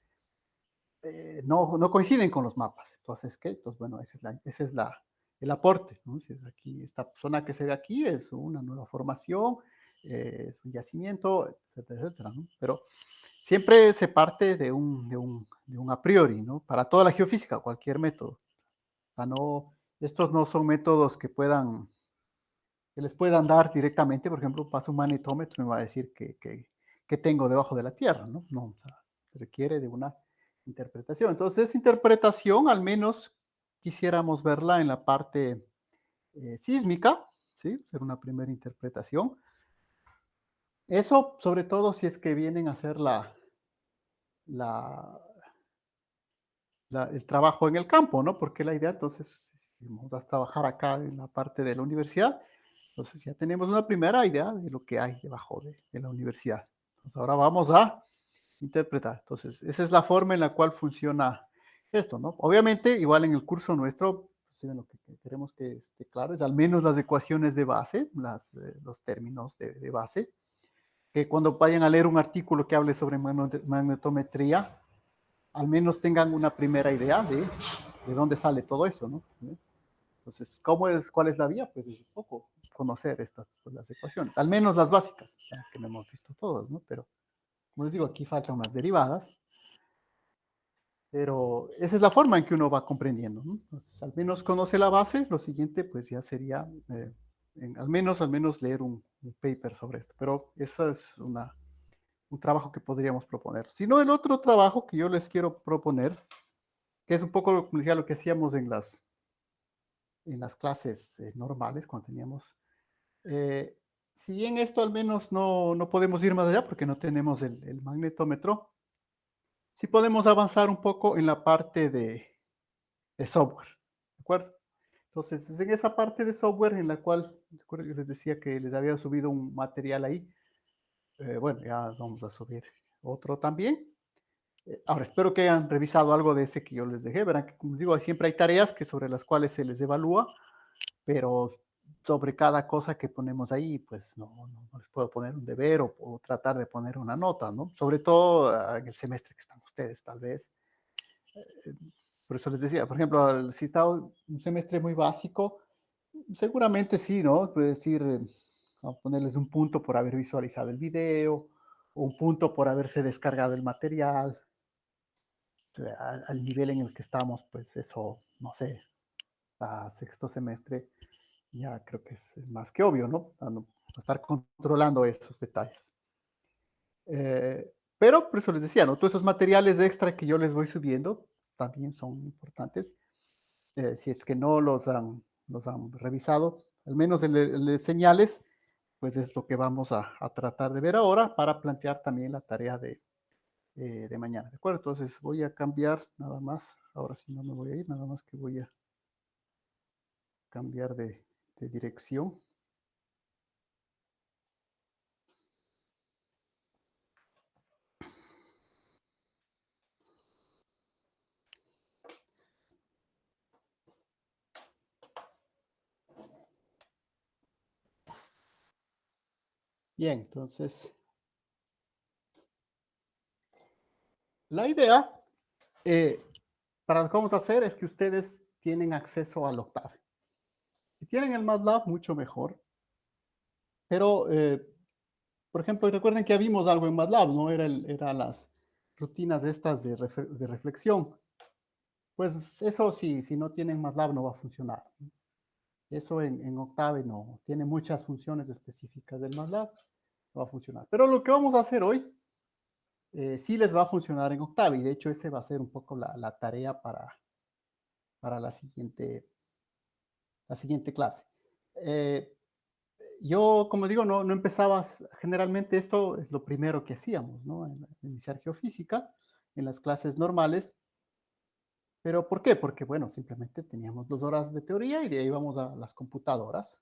S1: no coinciden con los mapas. Entonces, ¿qué? Entonces, bueno, esa es la el aporte, ¿no? Si aquí, esta zona que se ve aquí es una nueva formación, es un yacimiento, etcétera, etcétera, ¿no? Pero siempre se parte de un a priori, ¿no? Para toda la geofísica, cualquier método. O sea, no, estos no son métodos que les puedan dar directamente, por ejemplo, paso un magnetómetro y me va a decir que tengo debajo de la Tierra, ¿no? No, o sea, requiere de una interpretación. Entonces, esa interpretación, al menos quisiéramos verla en la parte sísmica, ¿sí? Ser una primera interpretación. Eso, sobre todo, si es que vienen a hacer la, el trabajo en el campo, ¿no? Porque la idea, entonces, si vamos a trabajar acá en la parte de la universidad, entonces ya tenemos una primera idea de lo que hay debajo de la universidad. Entonces, ahora vamos a interpretar. Entonces, esa es la forma en la cual funciona esto, ¿no? Obviamente, igual en el curso nuestro, pues, lo que queremos que esté claro es al menos las ecuaciones de base, los términos de base, que cuando vayan a leer un artículo que hable sobre magnetometría, al menos tengan una primera idea de dónde sale todo eso, ¿no? Entonces, ¿cuál es la vía? Pues es un poco conocer estas, pues, las ecuaciones, al menos las básicas, ya que no hemos visto todos, ¿no? Pero, como les digo, aquí faltan unas derivadas, pero esa es la forma en que uno va comprendiendo, ¿no? Entonces, al menos conoce la base, lo siguiente, pues ya sería, al menos leer un paper sobre esto, pero eso es un trabajo que podríamos proponer. Si no, el otro trabajo que yo les quiero proponer, que es un poco como decía, lo que hacíamos en las clases normales, cuando teníamos, eh, si bien esto al menos no podemos ir más allá porque no tenemos el magnetómetro, sí podemos avanzar un poco en la parte de software, ¿de acuerdo? Entonces, es en esa parte de software en la cual, recuerdo que les decía que les había subido un material ahí, bueno, ya vamos a subir otro también. Ahora, espero que hayan revisado algo de ese que yo les dejé. Verán que, como les digo, siempre hay tareas sobre las cuales se les evalúa, pero sobre cada cosa que ponemos ahí, pues no les puedo poner un deber o tratar de poner una nota, ¿no? Sobre todo en el semestre que están ustedes, tal vez. Por eso les decía, por ejemplo, si está un semestre muy básico, seguramente sí, ¿no? Puede decir, a ponerles un punto por haber visualizado el video, o un punto por haberse descargado el material. Al nivel en el que estamos, pues eso, no sé, a sexto semestre, ya creo que es más que obvio, ¿no? Estar controlando esos detalles. Pero por eso les decía, ¿no? Todos esos materiales extra que yo les voy subiendo también son importantes. Si es que no los han revisado, al menos el de señales, pues es lo que vamos a tratar de ver ahora para plantear también la tarea de mañana, ¿de acuerdo? Entonces voy a cambiar nada más, ahora sí no me voy a ir, nada más que voy a cambiar de dirección. Bien, entonces, la idea eh, para lo que vamos a hacer es que ustedes tienen acceso al Octave. Si tienen el MATLAB, mucho mejor. Pero, por ejemplo, recuerden que vimos algo en MATLAB, ¿no? Era las rutinas estas de reflexión. Pues eso sí, si no tienen MATLAB no va a funcionar. Eso en Octave no. Tiene muchas funciones específicas del MATLAB. No va a funcionar. Pero lo que vamos a hacer hoy sí les va a funcionar en Octave. Y de hecho, ese va a ser un poco la tarea para la siguiente clase. Eh, yo, como digo, no empezaba, generalmente esto es lo primero que hacíamos, ¿no? En iniciar geofísica, en las clases normales. ¿Pero por qué? Porque, bueno, simplemente teníamos 2 horas de teoría y de ahí íbamos a las computadoras,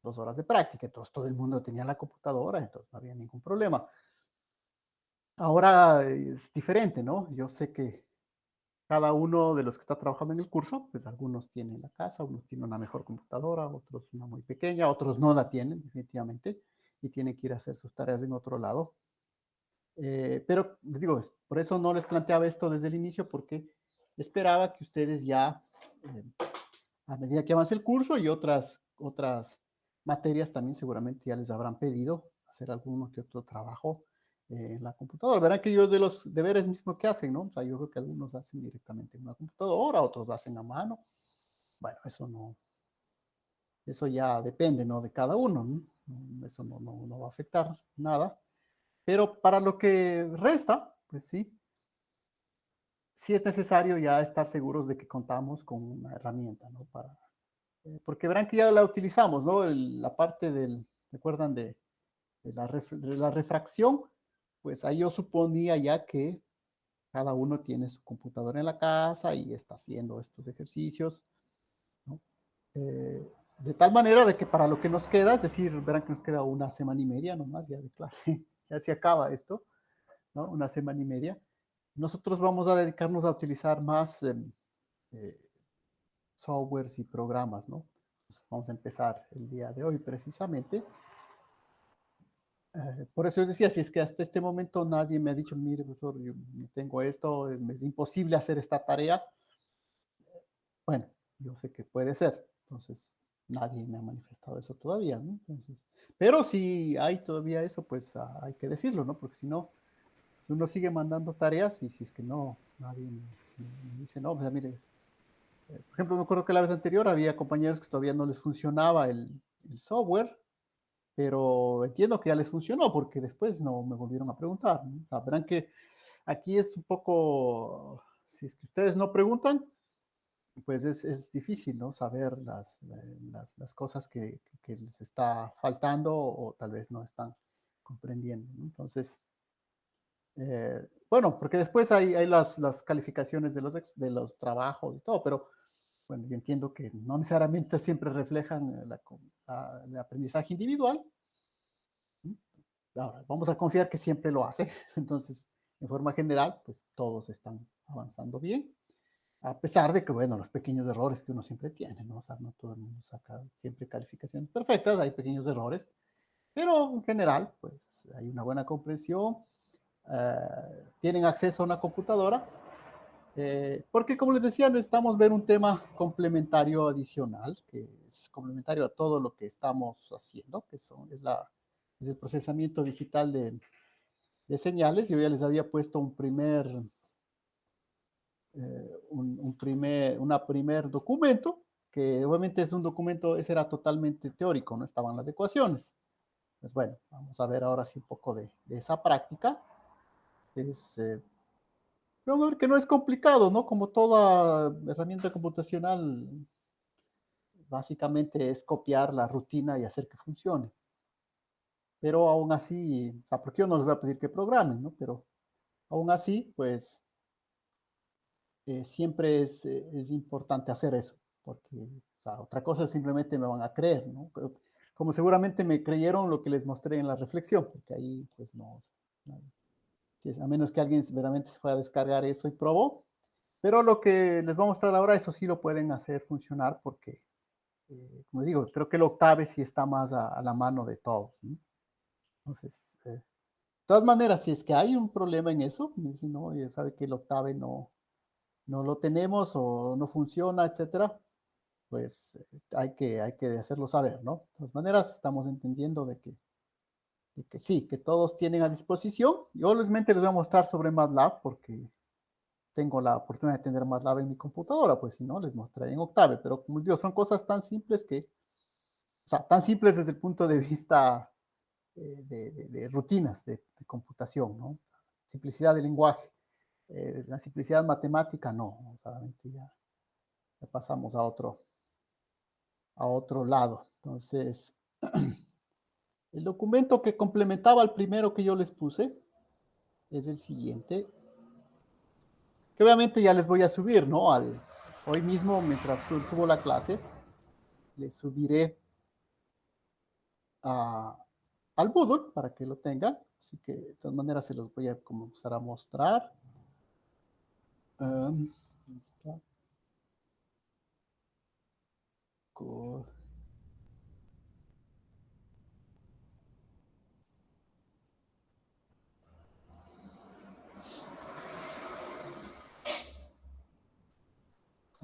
S1: 2 horas de práctica. Entonces todo el mundo tenía la computadora, entonces no había ningún problema. Ahora es diferente, ¿no? Yo sé que cada uno de los que está trabajando en el curso, pues algunos tienen la casa, unos tienen una mejor computadora, otros una muy pequeña, otros no la tienen definitivamente y tienen que ir a hacer sus tareas en otro lado. Pero les digo, por eso no les planteaba esto desde el inicio, porque esperaba que ustedes ya a medida que avance el curso y otras materias también seguramente ya les habrán pedido hacer alguno que otro trabajo en la computadora. Verán que yo de los deberes mismos que hacen, ¿no? O sea, yo creo que algunos hacen directamente en una computadora, otros hacen a mano. Bueno, eso ya depende, ¿no? De cada uno, ¿no? Eso no va a afectar nada. Pero para lo que resta, pues sí es necesario ya estar seguros de que contamos con una herramienta, ¿no? Porque verán que ya la utilizamos, ¿no? La parte ¿recuerdan de la refracción? Pues ahí yo suponía ya que cada uno tiene su computadora en la casa y está haciendo estos ejercicios, ¿no? De tal manera de que para lo que nos queda, es decir, verán que nos queda una semana y media nomás ya de clase, ya se acaba esto, ¿no? Una semana y media. Nosotros vamos a dedicarnos a utilizar más eh, softwares y programas, ¿no? Pues vamos a empezar el día de hoy precisamente. Por eso yo decía, si es que hasta este momento nadie me ha dicho, mire, profesor, yo no tengo esto, es imposible hacer esta tarea. Bueno, yo sé que puede ser. Entonces, nadie me ha manifestado eso todavía, ¿no? Entonces, pero si hay todavía eso, pues hay que decirlo, ¿no? Porque si no, si uno sigue mandando tareas y si es que no, nadie me dice, no, pues mire, por ejemplo, me acuerdo que la vez anterior había compañeros que todavía no les funcionaba el software, pero entiendo que ya les funcionó porque después no me volvieron a preguntar, ¿no? O sea, verán que aquí es un poco, si es que ustedes no preguntan, pues es difícil, ¿no? Saber las cosas que les está faltando o tal vez no están comprendiendo, ¿no? Entonces, bueno, porque después hay las calificaciones de los trabajos y todo, pero bueno, yo entiendo que no necesariamente siempre reflejan el aprendizaje individual. Ahora, vamos a confiar que siempre lo hace. Entonces, en forma general, pues todos están avanzando bien, a pesar de que, bueno, los pequeños errores que uno siempre tiene, ¿no? O sea, no todo el mundo saca siempre calificaciones perfectas, hay pequeños errores, pero en general, pues hay una buena comprensión, tienen acceso a una computadora, porque como les decía, necesitamos ver un tema complementario adicional, que es complementario a todo lo que estamos haciendo, es el procesamiento digital de señales. Yo ya les había puesto una primer documento, que obviamente es un documento, ese era totalmente teórico, no estaban las ecuaciones. Pues bueno, vamos a ver ahora sí un poco de esa práctica. Es, vamos a ver que no es complicado, ¿no? Como toda herramienta computacional, básicamente es copiar la rutina y hacer que funcione. Pero aún así, o sea, porque yo no les voy a pedir que programen, ¿no? Pero aún así, pues siempre es importante hacer eso, porque o sea, otra cosa simplemente me van a creer, ¿no? Como seguramente me creyeron lo que les mostré en la reflexión, porque ahí pues no a menos que alguien verdaderamente se fuera a descargar eso y probó, pero lo que les voy a mostrar ahora, eso sí lo pueden hacer funcionar porque, como digo, creo que el Octave sí está más a la mano de todos, ¿no? Entonces, de todas maneras, si es que hay un problema en eso, me dicen, no, ya sabe que el Octave no lo tenemos o no funciona, etcétera, pues hay que hacerlo saber, ¿no? De todas maneras, estamos entendiendo de que sí, que todos tienen a disposición. Yo obviamente les voy a mostrar sobre MATLAB porque tengo la oportunidad de tener MATLAB en mi computadora, pues si no, les mostraré en Octave, pero como les digo, son cosas tan simples o sea, tan simples desde el punto de vista de rutinas de computación, ¿no? Simplicidad de lenguaje. La simplicidad matemática, no, o sea, ya pasamos a otro lado. Entonces, el documento que complementaba al primero que yo les puse es el siguiente, que obviamente ya les voy a subir, ¿no? Hoy mismo, mientras subo la clase, les subiré a, al Moodle para que lo tengan. Así que de todas maneras se los voy a comenzar a mostrar. Um,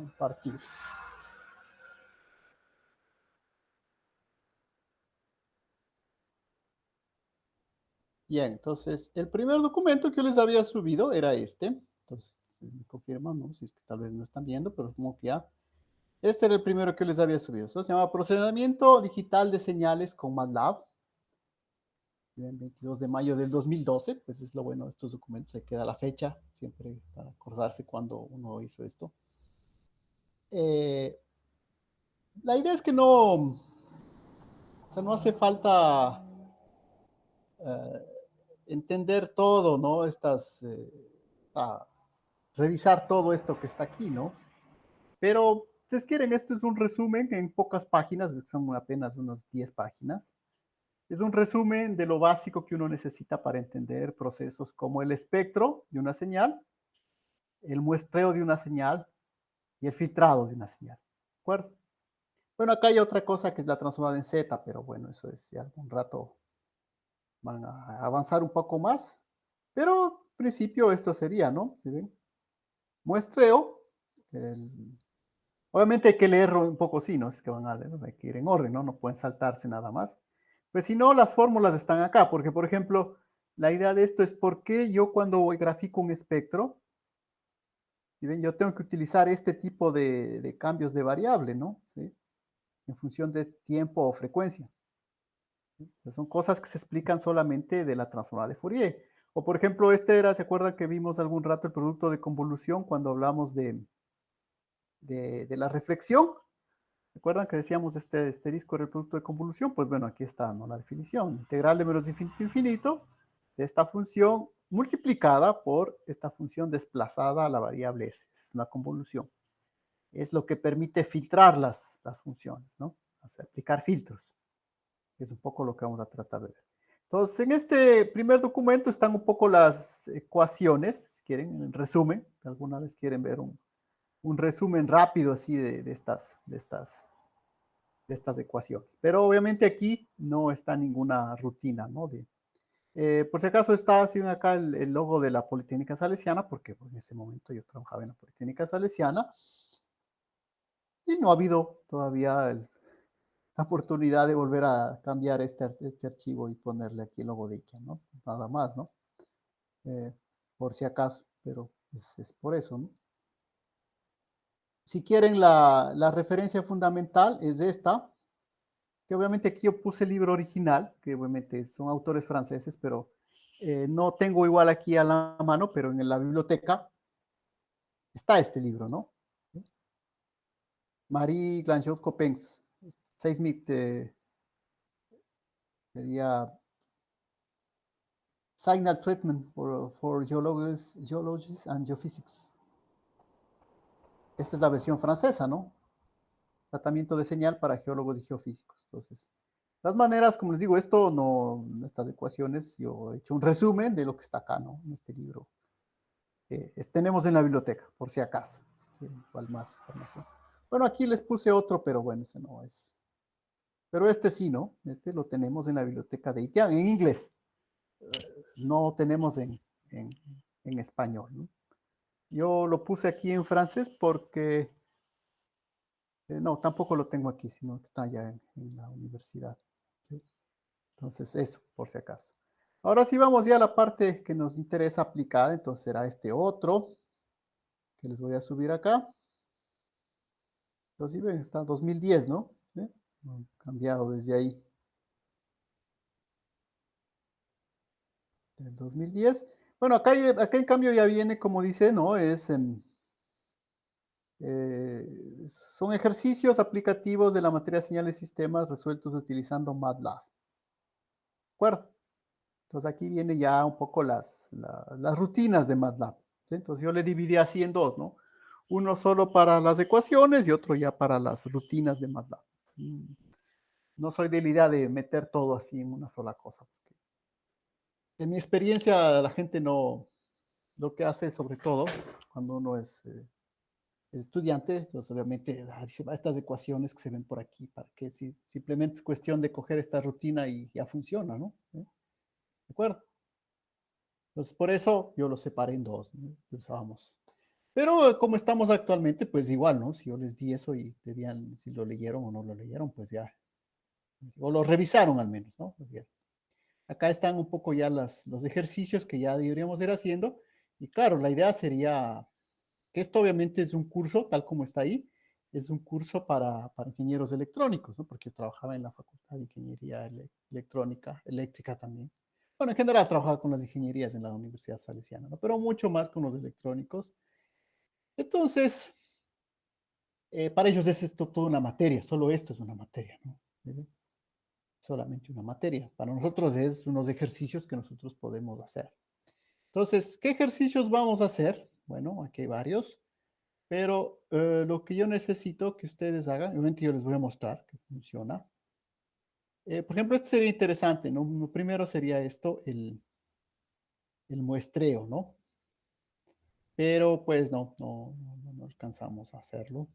S1: compartir. Bien, entonces, el primer documento que yo les había subido era este. Entonces, me confirman, ¿no? Si es que tal vez no están viendo, pero como que ya. Este era el primero que les había subido. Esto se llama Procesamiento Digital de Señales con MATLAB. Bien, 22 de mayo del 2012, pues es lo bueno de estos documentos, se queda la fecha, siempre para acordarse cuando uno hizo esto. La idea es que no, o sea, no hace falta eh, entender todo, ¿no? Revisar todo esto que está aquí, ¿no? Pero, ustedes quieren, esto es un resumen en pocas páginas, son apenas unos 10 páginas. Es un resumen de lo básico que uno necesita para entender procesos como el espectro de una señal, el muestreo de una señal y el filtrado de una señal. ¿De acuerdo? Bueno, acá hay otra cosa que es la transformada en Z, pero bueno, eso es, ya algún rato van a avanzar un poco más. Pero en principio esto sería, ¿no? ¿Sí ven? Muestreo. Obviamente hay que leerlo un poco así, ¿no? Es que van a leer, hay que ir en orden, ¿no? No pueden saltarse nada más. Pues si no, las fórmulas están acá, porque por ejemplo, la idea de esto es por qué yo cuando grafico un espectro, ¿sí ven? Yo tengo que utilizar este tipo de cambios de variable, ¿no? ¿Sí? En función de tiempo o frecuencia. Son cosas que se explican solamente de la transformada de Fourier. O por ejemplo, este era, ¿se acuerdan que vimos algún rato el producto de convolución cuando hablamos de la reflexión? ¿Recuerdan que decíamos este disco era el producto de convolución? Pues bueno, aquí está, ¿no? La definición. Integral de menos de infinito a infinito de esta función multiplicada por esta función desplazada a la variable s. Es una convolución. Es lo que permite filtrar las funciones, ¿no? O sea, aplicar filtros. Es un poco lo que vamos a tratar de ver. Entonces, en este primer documento están un poco las ecuaciones, si quieren, en resumen. Alguna vez quieren ver un resumen rápido así de estas ecuaciones. Pero obviamente aquí no está ninguna rutina, ¿no? Por si acaso está así acá el logo de la Politécnica Salesiana, porque en ese momento yo trabajaba en la Politécnica Salesiana y no ha habido todavía la oportunidad de volver a cambiar este archivo y ponerle aquí el logo de IKEA, ¿no? Nada más, ¿no? Eh, por si acaso, pero es por eso, ¿no? Si quieren, la referencia fundamental es esta, que obviamente aquí yo puse el libro original, que obviamente son autores franceses, pero no tengo igual aquí a la mano, pero en la biblioteca está este libro, ¿no? Marie Glangeot Coppens, Seismic, sería Signal Treatment for Geologists and Geophysics. Esta es la versión francesa, ¿no? Tratamiento de señal para geólogos y geofísicos. Entonces, las maneras, como les digo, esto no, estas ecuaciones, yo he hecho un resumen de lo que está acá, ¿no? En este libro. Tenemos en la biblioteca, por si acaso. Igual más información. Bueno, aquí les puse otro, pero bueno, ese no es. Pero este sí, ¿no? Este lo tenemos en la biblioteca de IKEA, en inglés. No tenemos en español, ¿no? Yo lo puse aquí en francés porque, no, tampoco lo tengo aquí, sino que está ya en la universidad. ¿Sí? Entonces, eso, por si acaso. Ahora sí vamos ya a la parte que nos interesa aplicada, entonces será este otro que les voy a subir acá. Entonces, ven, está 2010, ¿no? ¿Eh? No han cambiado desde ahí. Del 2010. Bueno, acá en cambio ya viene, como dice, ¿no? Son ejercicios aplicativos de la materia de señales y sistemas resueltos utilizando MATLAB. ¿De acuerdo? Entonces aquí viene ya un poco las rutinas de MATLAB. ¿Sí? Entonces yo le dividí así en dos, ¿no? Uno solo para las ecuaciones y otro ya para las rutinas de MATLAB. No soy de la idea de meter todo así en una sola cosa. Porque en mi experiencia, la gente no, lo que hace sobre todo cuando uno es estudiante, pues obviamente dice, estas ecuaciones que se ven por aquí, para que simplemente es cuestión de coger esta rutina y ya funciona, ¿no? ¿De acuerdo? Entonces, por eso yo lo separé en dos, ¿no? Usábamos. Pero como estamos actualmente, pues igual, ¿no? Si yo les di eso y debían, si lo leyeron o no lo leyeron, pues ya, o lo revisaron al menos, ¿no? Pues bien. Acá están un poco ya los ejercicios que ya deberíamos ir haciendo. Y claro, la idea sería que esto obviamente es un curso, tal como está ahí, es un curso para ingenieros electrónicos, ¿no? Porque yo trabajaba en la Facultad de Ingeniería Electrónica, Eléctrica también. Bueno, en general trabajaba con las ingenierías en la Universidad Salesiana, ¿no? Pero mucho más con los electrónicos. Entonces, para ellos es esto toda una materia, solo esto es una materia, ¿no? Solamente una materia. Para nosotros es unos ejercicios que nosotros podemos hacer. Entonces, ¿qué ejercicios vamos a hacer? Bueno, aquí hay varios, pero lo que yo necesito que ustedes hagan, obviamente yo les voy a mostrar que funciona. Por ejemplo, este sería interesante, ¿no? Lo primero sería esto, el muestreo, ¿no? Pero pues no alcanzamos a hacerlo.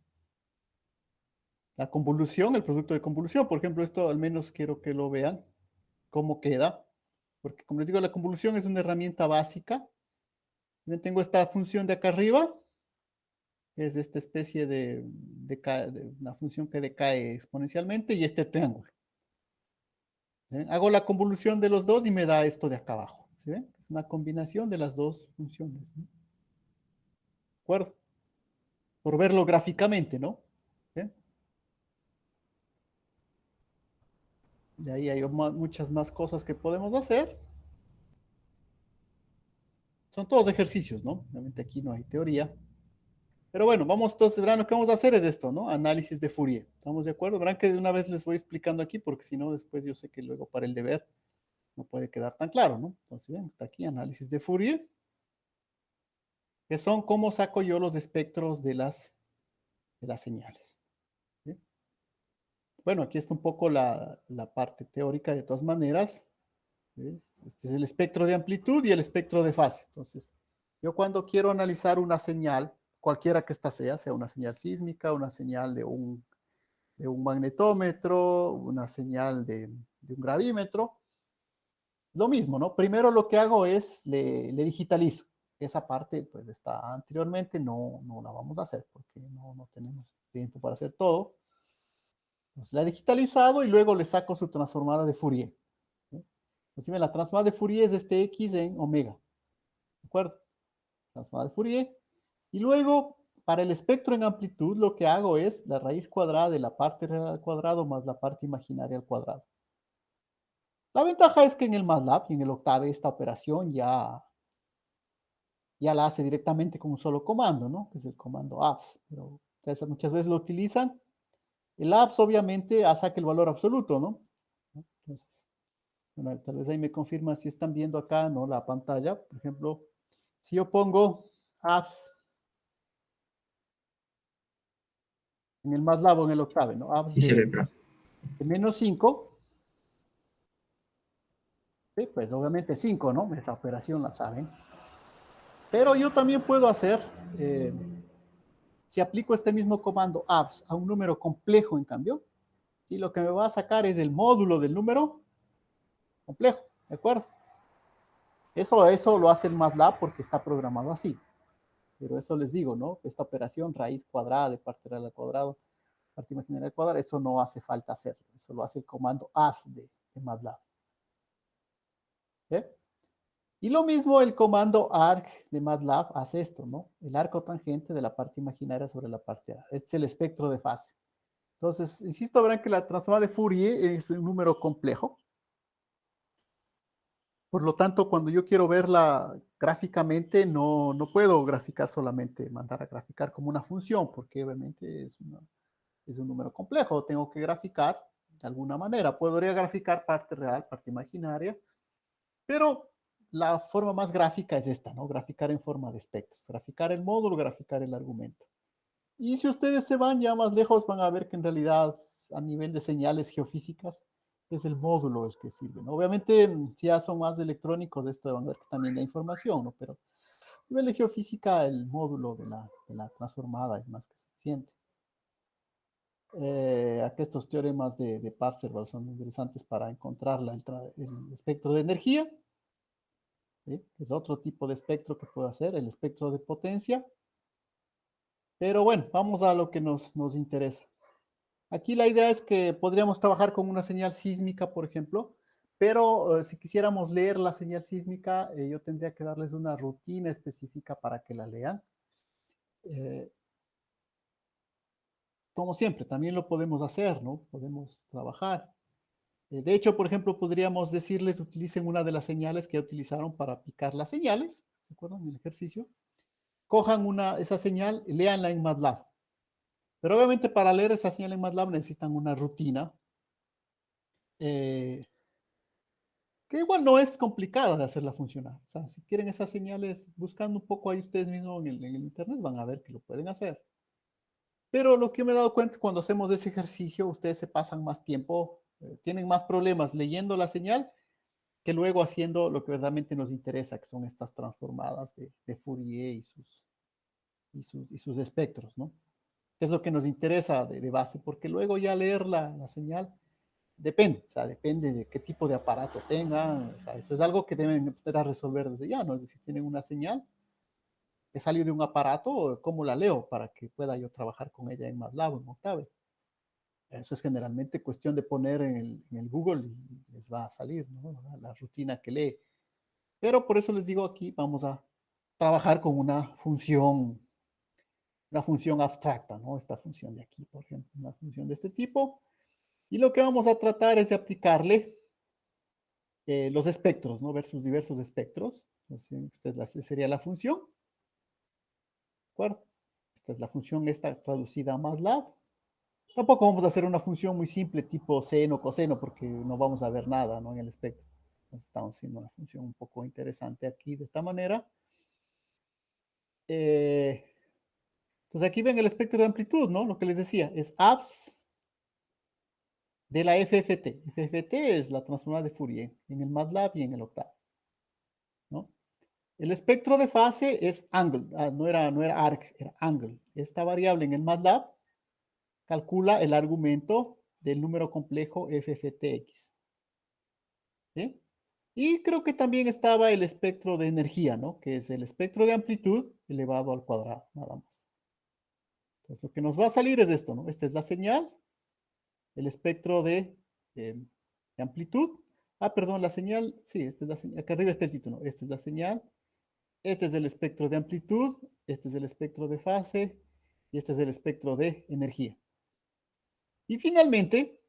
S1: La convolución, el producto de convolución, por ejemplo, esto al menos quiero que lo vean, cómo queda, porque como les digo, la convolución es una herramienta básica. Yo tengo esta función de acá arriba, que es esta especie de una función que decae exponencialmente, y este triángulo. ¿Sí? Hago la convolución de los dos y me da esto de acá abajo. ¿Sí ven? Es una combinación de las dos funciones. ¿No? ¿De acuerdo? Por verlo gráficamente, ¿no? ¿Sí? De ahí hay muchas más cosas que podemos hacer. Son todos ejercicios, ¿no? Obviamente aquí no hay teoría. Pero bueno, vamos entonces, verán, lo que vamos a hacer es esto, ¿no? Análisis de Fourier. ¿Estamos de acuerdo? Verán que de una vez les voy explicando aquí, porque si no, después yo sé que luego para el deber no puede quedar tan claro, ¿no? Entonces, bien, está aquí, análisis de Fourier, que son cómo saco yo los espectros de las señales. ¿Sí? Bueno, aquí está un poco la parte teórica de todas maneras. ¿Sí? Este es el espectro de amplitud y el espectro de fase. Entonces, yo cuando quiero analizar una señal, cualquiera que ésta sea una señal sísmica, una señal de un magnetómetro, una señal de un gravímetro, lo mismo, ¿no? Primero lo que hago es le digitalizo. Esa parte, pues, está anteriormente, no la vamos a hacer porque no tenemos tiempo para hacer todo. Entonces, la he digitalizado y luego le saco su transformada de Fourier. ¿Sí? Entonces, la transformada de Fourier es este X en omega. ¿De acuerdo? Transformada de Fourier. Y luego, para el espectro en amplitud, lo que hago es la raíz cuadrada de la parte real al cuadrado más la parte imaginaria al cuadrado. La ventaja es que en el MATLAB y en el Octave esta operación ya la hace directamente con un solo comando, ¿no? Que es el comando ABS. Pero ustedes muchas veces lo utilizan. El ABS obviamente saca el valor absoluto, ¿no? Entonces, bueno, tal vez ahí me confirma si están viendo acá, ¿no? La pantalla. Por ejemplo, si yo pongo ABS en el MATLAB o en el Octave, ¿no? ABS
S2: Sí se ve, profe.
S1: de menos 5, ¿sí? Pues obviamente 5, ¿no? Esa operación la saben. Pero yo también puedo hacer, eh, si aplico este mismo comando abs a un número complejo, en cambio, ¿sí? Lo que me va a sacar es el módulo del número complejo, ¿de acuerdo? Eso lo hace el MATLAB porque está programado así. Pero eso les digo, ¿no? Esta operación raíz cuadrada de parte real al cuadrado, parte imaginaria al cuadrado, eso no hace falta hacerlo. Eso lo hace el comando abs de MATLAB. ¿Sí? Y lo mismo el comando arc de MATLAB hace esto, ¿no? El arco tangente de la parte imaginaria sobre la parte A. Este es el espectro de fase. Entonces, insisto, verán que la transformada de Fourier es un número complejo. Por lo tanto, cuando yo quiero verla gráficamente, no puedo graficar solamente, mandar a graficar como una función, porque obviamente es un número complejo. Tengo que graficar de alguna manera. Podría graficar parte real, parte imaginaria, pero la forma más gráfica es esta, ¿no? Graficar en forma de espectros. Graficar el módulo, graficar el argumento. Y si ustedes se van ya más lejos, van a ver que en realidad a nivel de señales geofísicas es el módulo el que sirve, ¿no? Obviamente, si ya son más electrónicos, esto van a ver que también la información, ¿no? Pero a nivel de geofísica, el módulo de la transformada es más que suficiente. Aquí estos teoremas de Parseval son interesantes para encontrar el espectro de energía. ¿Sí? Es otro tipo de espectro que puedo hacer, el espectro de potencia. Pero bueno, vamos a lo que nos interesa. Aquí la idea es que podríamos trabajar con una señal sísmica, por ejemplo, Pero si quisiéramos leer la señal sísmica, yo tendría que darles una rutina específica para que la lean. Eh, como siempre, también lo podemos hacer, ¿no? Podemos trabajar. De hecho, por ejemplo, podríamos decirles utilicen una de las señales que ya utilizaron para picar las señales, ¿se acuerdan del ejercicio? Cojan esa señal y léanla en MATLAB. Pero obviamente para leer esa señal en MATLAB necesitan una rutina eh, que igual no es complicada de hacerla funcionar. O sea, si quieren esas señales, buscando un poco ahí ustedes mismos en el internet, van a ver que lo pueden hacer. Pero lo que me he dado cuenta es cuando hacemos ese ejercicio, ustedes se pasan más tiempo, tienen más problemas leyendo la señal que luego haciendo lo que verdaderamente nos interesa, que son estas transformadas de Fourier y sus espectros, ¿no? Que es lo que nos interesa de base, porque luego ya leer la señal depende, o sea, depende de qué tipo de aparato tengan, o sea, eso es algo que deben empezar a resolver desde ya, ¿no? Es decir, tienen una señal que salió de un aparato, ¿cómo la leo para que pueda yo trabajar con ella en MATLAB o en Octave? Eso es generalmente cuestión de poner en el Google y les va a salir, ¿no? La rutina que lee. Pero por eso les digo aquí, vamos a trabajar con una función abstracta, ¿no? Esta función de aquí, por ejemplo, una función de este tipo. Y lo que vamos a tratar es de aplicarle los espectros, ¿no? Ver sus diversos espectros. Entonces, sería la función, ¿de acuerdo? Esta es la función, esta traducida a MATLAB. Tampoco vamos a hacer una función muy simple tipo seno, coseno, porque no vamos a ver nada, ¿no? En el espectro. Estamos haciendo una función un poco interesante aquí de esta manera. Eh, entonces aquí ven el espectro de amplitud, ¿no? Lo que les decía, es abs de la FFT. FFT es la transformada de Fourier en el MATLAB y en el Octave, ¿no? El espectro de fase es angle, no era arc, era angle. Esta variable en el MATLAB calcula el argumento del número complejo FFTX. ¿Sí? Y creo que también estaba el espectro de energía, ¿no? Que es el espectro de amplitud elevado al cuadrado, nada más. Entonces, lo que nos va a salir es esto, ¿no? Esta es la señal, el espectro de amplitud. Ah, perdón, la señal, sí, esta es la señal, acá arriba está el título, esta es la señal, este es el espectro de amplitud, este es el espectro de fase y este es el espectro de energía. Y finalmente,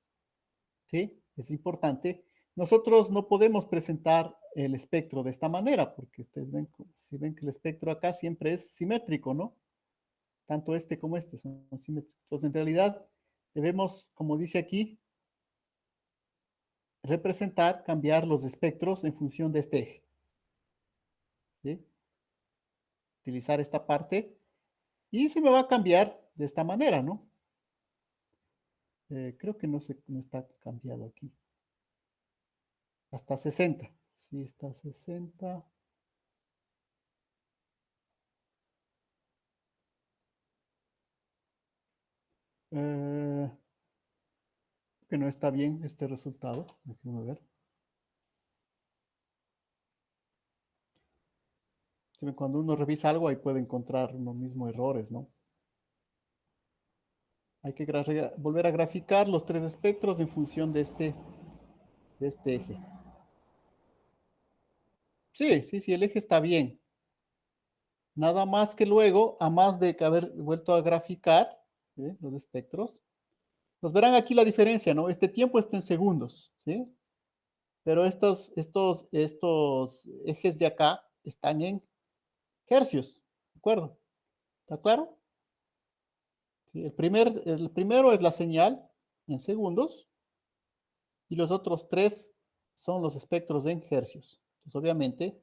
S1: ¿sí? Es importante, nosotros no podemos presentar el espectro de esta manera, porque ustedes ven, si ven que el espectro acá siempre es simétrico, ¿no? Tanto este como este son simétricos. Entonces, en realidad, debemos, como dice aquí, representar, cambiar los espectros en función de este eje. ¿Sí? Utilizar esta parte y se me va a cambiar de esta manera, ¿no? Creo que no está cambiado aquí. Hasta 60. Sí, está 60. Eh, que no está bien este resultado. Déjenme ver. Cuando uno revisa algo, ahí puede encontrar uno mismo errores, ¿no? Hay que volver a graficar los tres espectros en función de este eje. Sí, sí, sí, el eje está bien. Nada más que luego, a más de que haber vuelto a graficar los espectros, pues verán aquí la diferencia, ¿no? Este tiempo está en segundos, ¿sí? Pero estos ejes de acá están en hercios, ¿de acuerdo? ¿Está claro? ¿Sí? El primero es la señal en segundos y los otros tres son los espectros en hercios. Entonces, obviamente,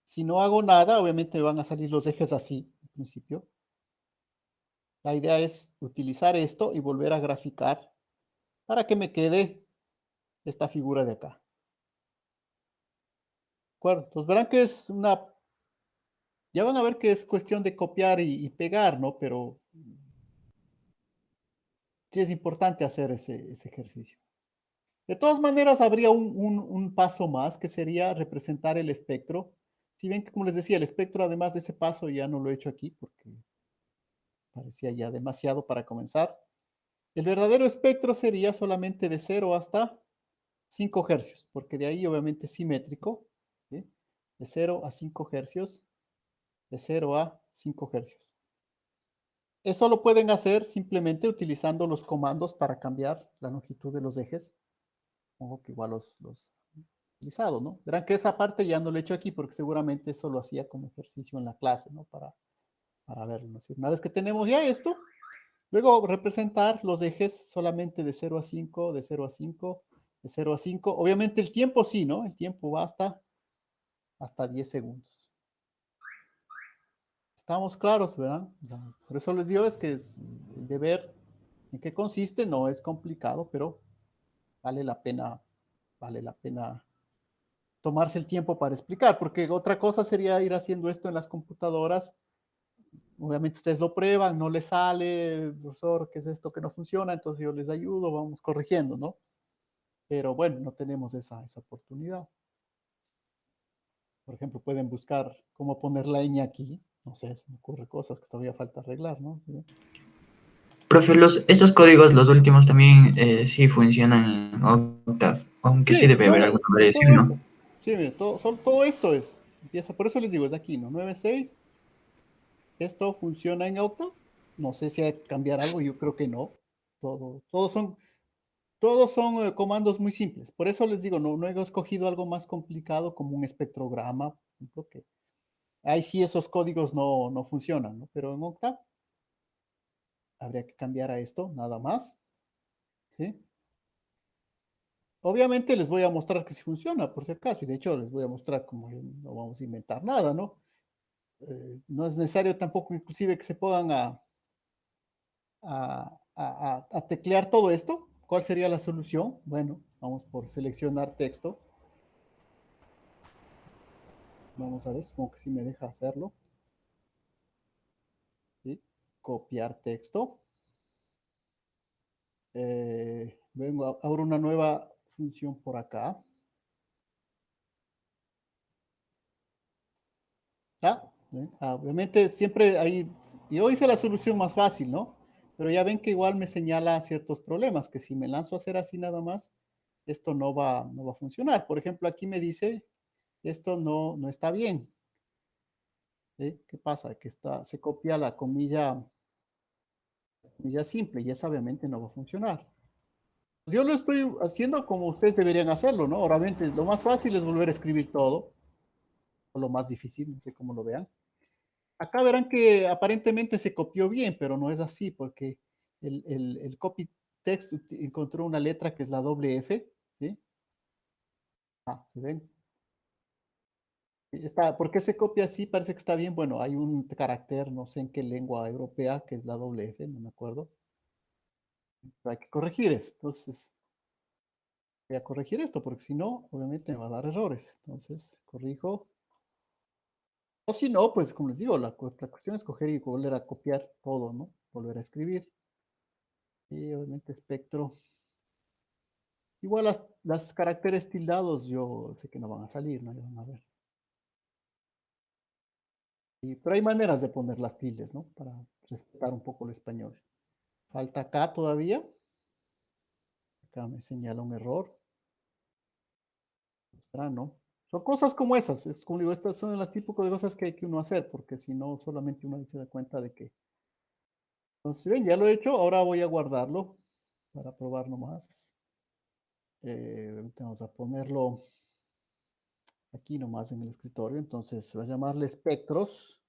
S1: si no hago nada, obviamente van a salir los ejes así, en principio. La idea es utilizar esto y volver a graficar para que me quede esta figura de acá. ¿De acuerdo? Entonces verán que ya van a ver que es cuestión de copiar y pegar, ¿no? Pero sí es importante hacer ese ejercicio. De todas maneras, habría un paso más que sería representar el espectro. Si ven que, como les decía, el espectro, además de ese paso, ya no lo he hecho aquí porque parecía ya demasiado para comenzar. El verdadero espectro sería solamente de 0 hasta 5 hercios, porque de ahí obviamente es simétrico, ¿sí? De 0 a 5 hercios, de 0 a 5 hercios. Eso lo pueden hacer simplemente utilizando los comandos para cambiar la longitud de los ejes. Supongo que igual los utilizado, ¿no? Verán que esa parte ya no lo he hecho aquí porque seguramente eso lo hacía como ejercicio en la clase, ¿no? Para verlo, ¿no? Una vez que tenemos ya esto, luego representar los ejes solamente de 0 a 5, de 0 a 5, de 0 a 5. Obviamente el tiempo sí, ¿no? El tiempo va hasta 10 segundos. Estamos claros, ¿verdad? Por eso les digo es que el de ver en qué consiste no es complicado, pero vale la pena, vale la pena tomarse el tiempo para explicar, porque otra cosa sería ir haciendo esto en las computadoras. Obviamente ustedes lo prueban, no les sale, profesor, ¿qué es esto que no funciona? Entonces yo les ayudo, vamos corrigiendo, ¿no? Pero bueno, no tenemos esa oportunidad. Por ejemplo, pueden buscar cómo poner la ñ aquí. No sé, se me ocurre cosas que todavía falta arreglar, ¿no? ¿Sí?
S2: Profe, estos códigos, los últimos también sí funcionan en Octave, aunque sí
S1: Sí,
S2: debe
S1: no,
S2: haber
S1: no,
S2: alguna
S1: todo
S2: variación, ¿no?
S1: esto. Sí, mire, todo esto es. Empieza, por eso les digo, es aquí, ¿no? 9.6. Esto funciona en Octave. No sé si hay que cambiar algo, yo creo que no. Todos son comandos muy simples. Por eso les digo, no he escogido algo más complicado como un espectrograma, por ejemplo, que ahí sí esos códigos no funcionan, ¿no? Pero en Octave habría que cambiar a esto, nada más, ¿sí? Obviamente les voy a mostrar que sí funciona, por si acaso, y de hecho les voy a mostrar cómo no vamos a inventar nada, ¿no? No es necesario tampoco inclusive que se pongan a teclear todo esto. ¿Cuál sería la solución? Bueno, vamos por seleccionar texto. Vamos a ver, supongo que sí me deja hacerlo. ¿Sí? Copiar texto. Abro una nueva función por acá. ¿Ya? Obviamente siempre ahí, yo hice la solución más fácil, ¿no? Pero ya ven que igual me señala ciertos problemas, que si me lanzo a hacer así nada más, esto no va a funcionar. Por ejemplo, aquí me dice, esto no está bien. ¿Sí? ¿Qué pasa? Que se copia la comilla simple y esa obviamente no va a funcionar. Yo lo estoy haciendo como ustedes deberían hacerlo, ¿no? Obviamente lo más fácil es volver a escribir todo, o lo más difícil, no sé cómo lo vean. Acá verán que aparentemente se copió bien, pero no es así porque el copy text encontró una letra que es la doble F, ¿sí? Ah, ¿se ven? ¿Por qué se copia así? Parece que está bien. Bueno, hay un carácter, no sé en qué lengua europea, que es la doble F, no me acuerdo. Pero hay que corregir eso. Entonces, voy a corregir esto porque si no, obviamente me va a dar errores. Entonces, corrijo. O si no, pues como les digo, la cuestión es coger y volver a copiar todo, ¿no? Volver a escribir. Y obviamente espectro. Igual las caracteres tildados yo sé que no van a salir, ¿no? Ya van a ver. Pero hay maneras de poner las tildes, ¿no? Para respetar un poco el español. Falta acá todavía. Acá me señala un error. ¿No? Son cosas como esas. Es como digo, estas son las típicas de cosas que hay que uno hacer, porque si no, solamente uno se da cuenta de que. Entonces, ven, ya lo he hecho. Ahora voy a guardarlo para probar nomás. Vamos a ponerlo aquí nomás en el escritorio. Entonces, va a llamarle espectros.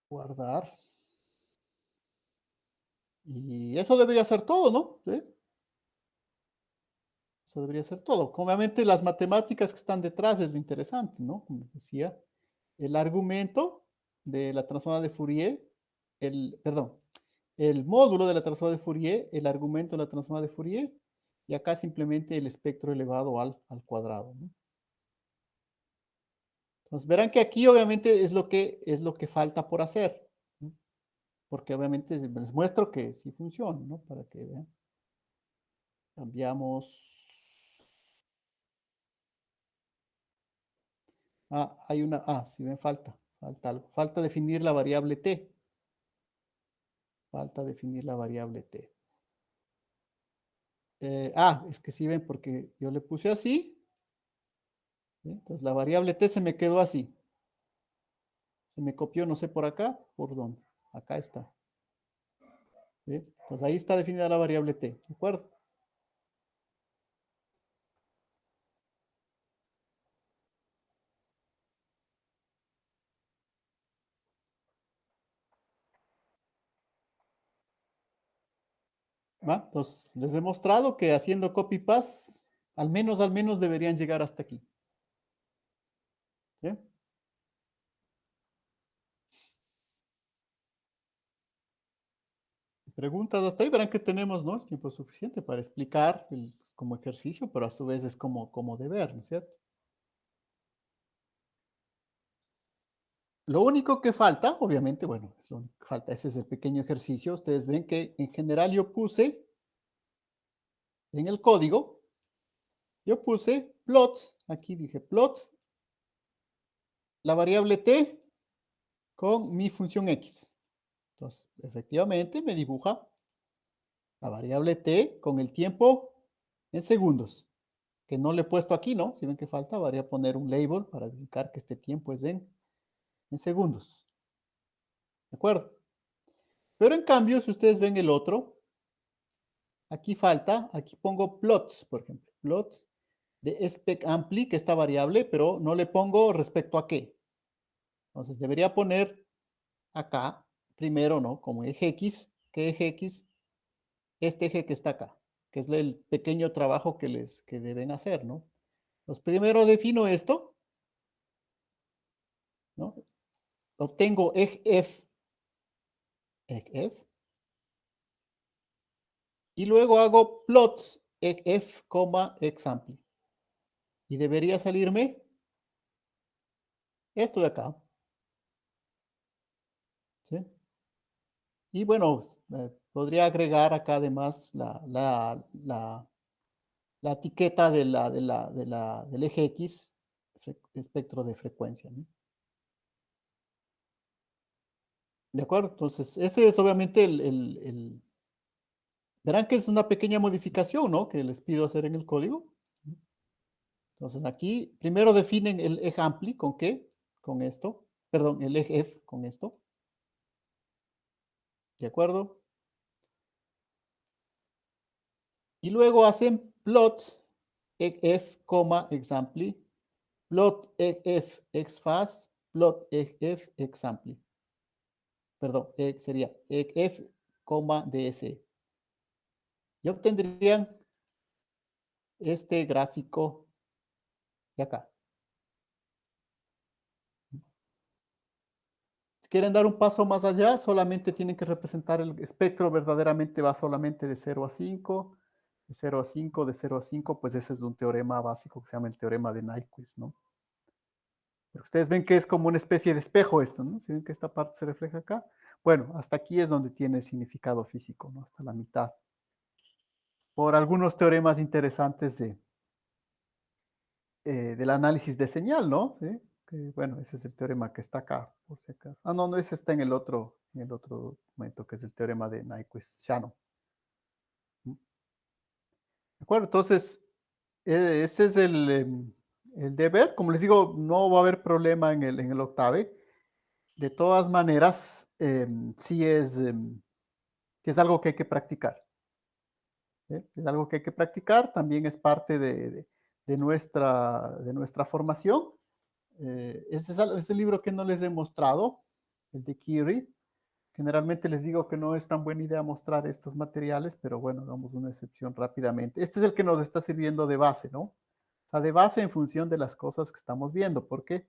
S1: Guardar. Y eso debería ser todo, ¿no? ¿Sí? Eso debería ser todo. Obviamente las matemáticas que están detrás es lo interesante, ¿no? Como les decía, el argumento de la transformada de Fourier, perdón, el módulo de la transformada de Fourier, el argumento de la transformada de Fourier, y acá simplemente el espectro elevado al cuadrado, ¿no? Entonces verán que aquí obviamente es lo que falta por hacer, ¿no? Porque obviamente les muestro que sí funciona, ¿no? Para que vean. Cambiamos. Si ven, falta algo. Falta definir la variable t. Falta definir la variable t. Es que sí ven, porque yo le puse así. ¿Sí? Entonces la variable t se me quedó así. Se me copió, no sé por acá, por dónde. Acá está. ¿Sí? Entonces ahí está definida la variable t, ¿de acuerdo? ¿Va? Entonces les he mostrado que haciendo copy-paste, al menos deberían llegar hasta aquí. ¿Sí? Preguntas hasta ahí, verán que tenemos, ¿no? El tiempo suficiente para explicar pues, como ejercicio, pero a su vez es como deber, ¿no es cierto? Lo único que falta, obviamente, bueno, es lo único que falta, ese es el pequeño ejercicio. Ustedes ven que en general yo puse en el código, yo puse plot, aquí dije plot, la variable t con mi función x. Entonces, efectivamente me dibuja la variable t con el tiempo en segundos, que no le he puesto aquí, ¿no? Si ven que falta, voy a poner un label para indicar que este tiempo es en segundos. ¿De acuerdo? Pero en cambio, si ustedes ven el otro, aquí falta, aquí pongo plot, por ejemplo, plot de spec ampli, que está variable, pero no le pongo respecto a qué. Entonces debería poner acá, primero, ¿no? Como eje X, ¿qué eje X? Este eje que está acá, que es el pequeño trabajo que deben hacer, ¿no? Pues primero defino esto, ¿no? Obtengo ej y luego hago plot ej, example. Y debería salirme esto de acá, ¿sí? Y bueno, podría agregar acá además la etiqueta del eje X, espectro de frecuencia, ¿no? ¿De acuerdo? Entonces, ese es obviamente verán que es una pequeña modificación, ¿no? Que les pido hacer en el código. Entonces, aquí primero definen el eje ampli, ¿con qué? Con esto. Perdón, el eje F con esto. ¿De acuerdo? Y luego hacen plot f, example, plot f exfas, plot f example. Perdón, sería f, ds. Y obtendrían este gráfico de acá. Si quieren dar un paso más allá, solamente tienen que representar el espectro verdaderamente va solamente de 0 a 5, de 0 a 5, de 0 a 5, pues ese es un teorema básico que se llama el teorema de Nyquist, ¿no? Pero ustedes ven que es como una especie de espejo esto, ¿no? Si ven que esta parte se refleja acá. Bueno, hasta aquí es donde tiene significado físico, ¿no? Hasta la mitad. Por algunos teoremas interesantes del análisis de señal, ¿no? ¿Sí? Que, bueno, ese es el teorema que está acá, por si acaso. Ah, no, ese está en el otro documento, que es el teorema de Nyquist-Shannon. ¿De acuerdo? Entonces, ese es el deber. Como les digo, no va a haber problema en el octave. De todas maneras, sí es algo que hay que practicar. ¿Sí? Es algo que hay que practicar, también es parte de nuestra formación. Este es el libro que no les he mostrado, el de Curie. Generalmente les digo que no es tan buena idea mostrar estos materiales, pero bueno, hagamos una excepción rápidamente. Este es el que nos está sirviendo de base, ¿no? O sea, de base en función de las cosas que estamos viendo, porque,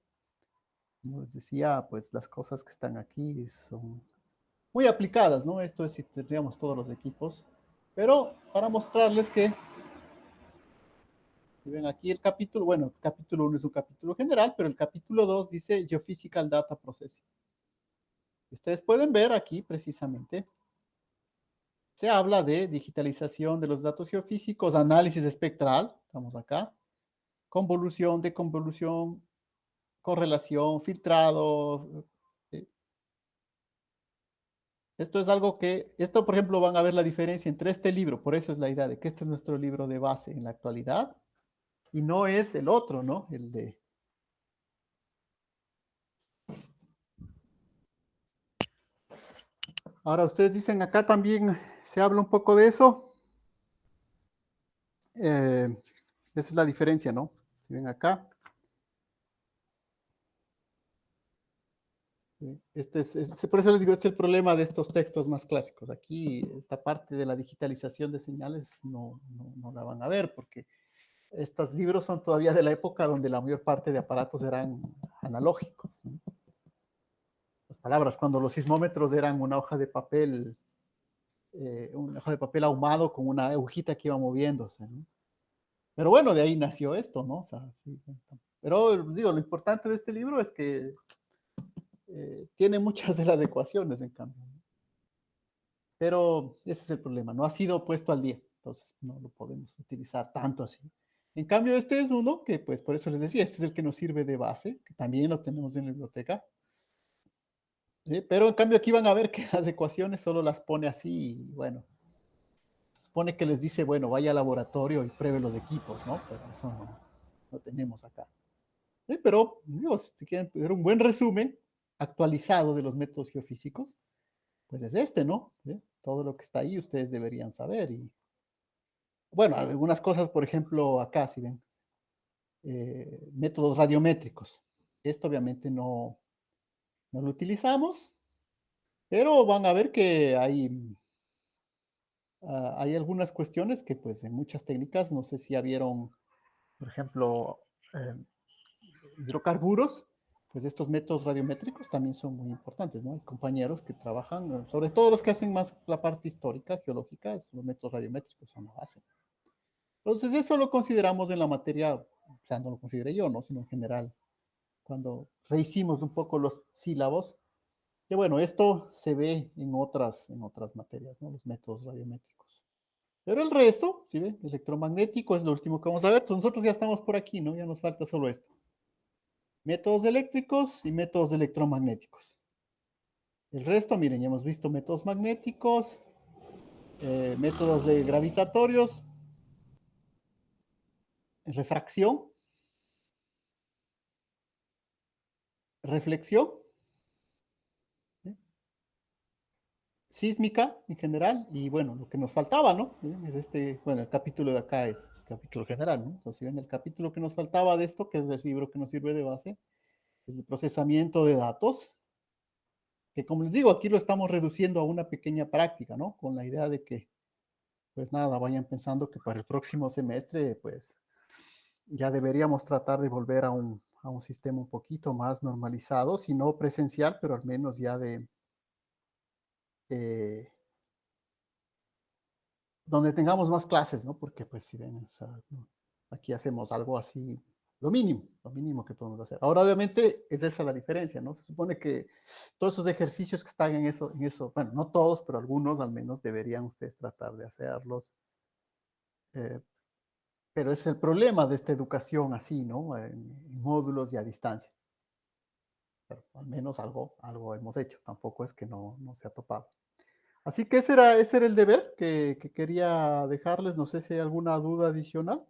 S1: como les decía, pues las cosas que están aquí son muy aplicadas, ¿no? Esto es si tendríamos todos los equipos, pero para mostrarles que, si ven aquí el capítulo, bueno, el capítulo 1 es un capítulo general, pero el capítulo 2 dice Geophysical Data Processing. Ustedes pueden ver aquí precisamente, se habla de digitalización de los datos geofísicos, análisis espectral, estamos acá, convolución, deconvolución, correlación, filtrado, Esto es algo que, esto por ejemplo van a ver la diferencia entre este libro, por eso es la idea de que este es nuestro libro de base en la actualidad y no es el otro, ¿no? El de... Ahora ustedes dicen acá también se habla un poco de eso. Eh, esa es la diferencia, ¿no? Si ven acá, por eso les digo, este es el problema de estos textos más clásicos. Aquí, esta parte de la digitalización de señales no la van a ver, porque estos libros son todavía de la época donde la mayor parte de aparatos eran analógicos, ¿no? Las palabras, cuando los sismómetros eran una hoja de papel ahumado con una agujita que iba moviéndose, ¿no? Pero bueno, de ahí nació esto, ¿no? O sea, sí, pero digo, lo importante de este libro es que tiene muchas de las ecuaciones, en cambio. Pero ese es el problema, no ha sido puesto al día, entonces no lo podemos utilizar tanto así. En cambio, este es uno que, pues, por eso les decía, este es el que nos sirve de base, que también lo tenemos en la biblioteca. ¿Sí? Pero en cambio aquí van a ver que las ecuaciones solo las pone así, y bueno, supone que les dice, bueno, vaya al laboratorio y pruebe los equipos, ¿no? Pero eso no tenemos acá. ¿Sí? Pero, digo, si quieren tener un buen resumen actualizado de los métodos geofísicos, pues es este, ¿no? ¿Sí? Todo lo que está ahí ustedes deberían saber. Y bueno, algunas cosas, por ejemplo, acá, si ven, métodos radiométricos. Esto obviamente no lo utilizamos, pero van a ver que hay algunas cuestiones que pues en muchas técnicas, no sé si ya vieron, por ejemplo, eh, hidrocarburos, pues estos métodos radiométricos también son muy importantes, ¿no? Hay compañeros que trabajan, sobre todo los que hacen más la parte histórica, geológica, los métodos radiométricos son la base. Entonces eso lo consideramos en la materia, o sea, no lo consideré yo, ¿no? Sino en general, cuando rehicimos un poco los sílabos, que bueno, esto se ve en otras materias, ¿no? Los métodos radiométricos. Pero el resto, ¿sí ven? Electromagnético es lo último que vamos a ver. Entonces nosotros ya estamos por aquí, ¿no? Ya nos falta solo esto. Métodos eléctricos y métodos electromagnéticos. El resto, miren, ya hemos visto métodos magnéticos, métodos de gravitatorios, refracción, reflexión, ¿sí? Sísmica en general, y bueno, lo que nos faltaba, ¿no? Bueno, el capítulo de acá es el capítulo general, ¿no? Entonces, si ven el capítulo que nos faltaba de esto, que es el libro que nos sirve de base, es el procesamiento de datos, que como les digo, aquí lo estamos reduciendo a una pequeña práctica, ¿no? Con la idea de que, pues nada, vayan pensando que para el próximo semestre, pues ya deberíamos tratar de volver a un sistema un poquito más normalizado, si no presencial, pero al menos ya eh, donde tengamos más clases, ¿no? Porque pues si ven, o sea, ¿no? Aquí hacemos algo así, lo mínimo que podemos hacer. Ahora obviamente es esa la diferencia, ¿no? Se supone que todos esos ejercicios que están en eso, bueno, no todos, pero algunos al menos deberían ustedes tratar de hacerlos. eh, pero es el problema de esta educación así, ¿no? En módulos y a distancia. Pero al menos algo hemos hecho, tampoco es que no se ha topado. Así que ese era el deber que quería dejarles. No sé si hay alguna duda adicional.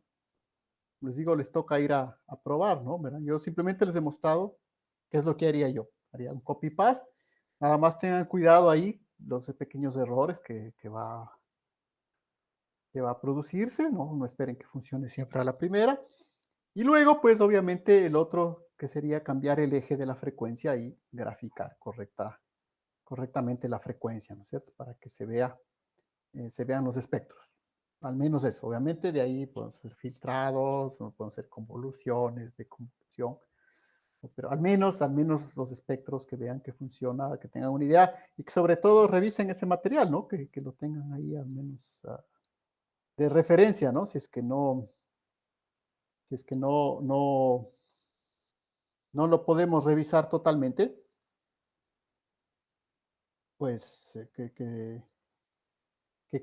S1: Les digo, les toca ir a probar, ¿no? ¿Verdad? Yo simplemente les he mostrado qué es lo que haría yo. Haría un copy-paste. Nada más tengan cuidado ahí, los pequeños errores que va a producirse, ¿no? No esperen que funcione siempre a la primera. Y luego, pues obviamente el otro que sería cambiar el eje de la frecuencia y graficar correctamente la frecuencia, ¿no es cierto? Para que se vean los espectros. Al menos eso. Obviamente de ahí pueden ser filtrados, o pueden ser convoluciones de convolución, pero al menos los espectros que vean que funciona, que tengan una idea y que sobre todo revisen ese material, ¿no? Que lo tengan ahí al menos de referencia, ¿no? Si es que no lo podemos revisar totalmente, pues que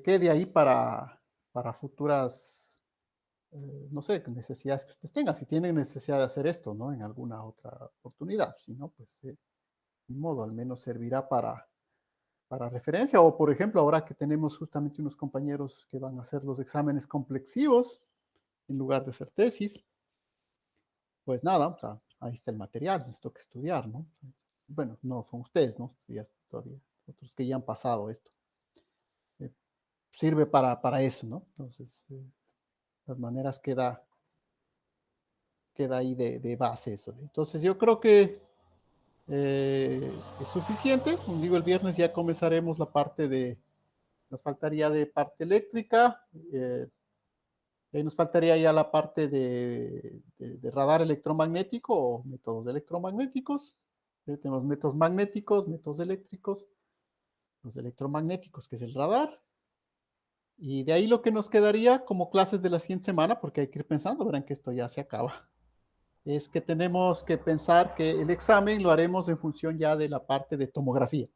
S1: quede ahí para futuras, no sé, necesidades que ustedes tengan, si tienen necesidad de hacer esto, ¿no? En alguna otra oportunidad, si no, pues, ni modo, al menos servirá para referencia, o por ejemplo, ahora que tenemos justamente unos compañeros que van a hacer los exámenes complexivos en lugar de hacer tesis, pues nada, o sea, ahí está el material, les toca estudiar, ¿no? Bueno, no son ustedes, ¿no? Ya todavía, otros que ya han pasado esto. Eh, Sirve para eso, ¿no? Entonces, de todas maneras queda ahí de base eso. Entonces, yo creo que es suficiente. Como digo, el viernes ya comenzaremos la parte nos faltaría de parte eléctrica, nos faltaría ya la parte de radar electromagnético o métodos electromagnéticos. Tenemos métodos magnéticos, métodos eléctricos, los electromagnéticos, que es el radar. Y de ahí lo que nos quedaría como clases de la siguiente semana, porque hay que ir pensando, verán que esto ya se acaba, es que tenemos que pensar que el examen lo haremos en función ya de la parte de tomografía.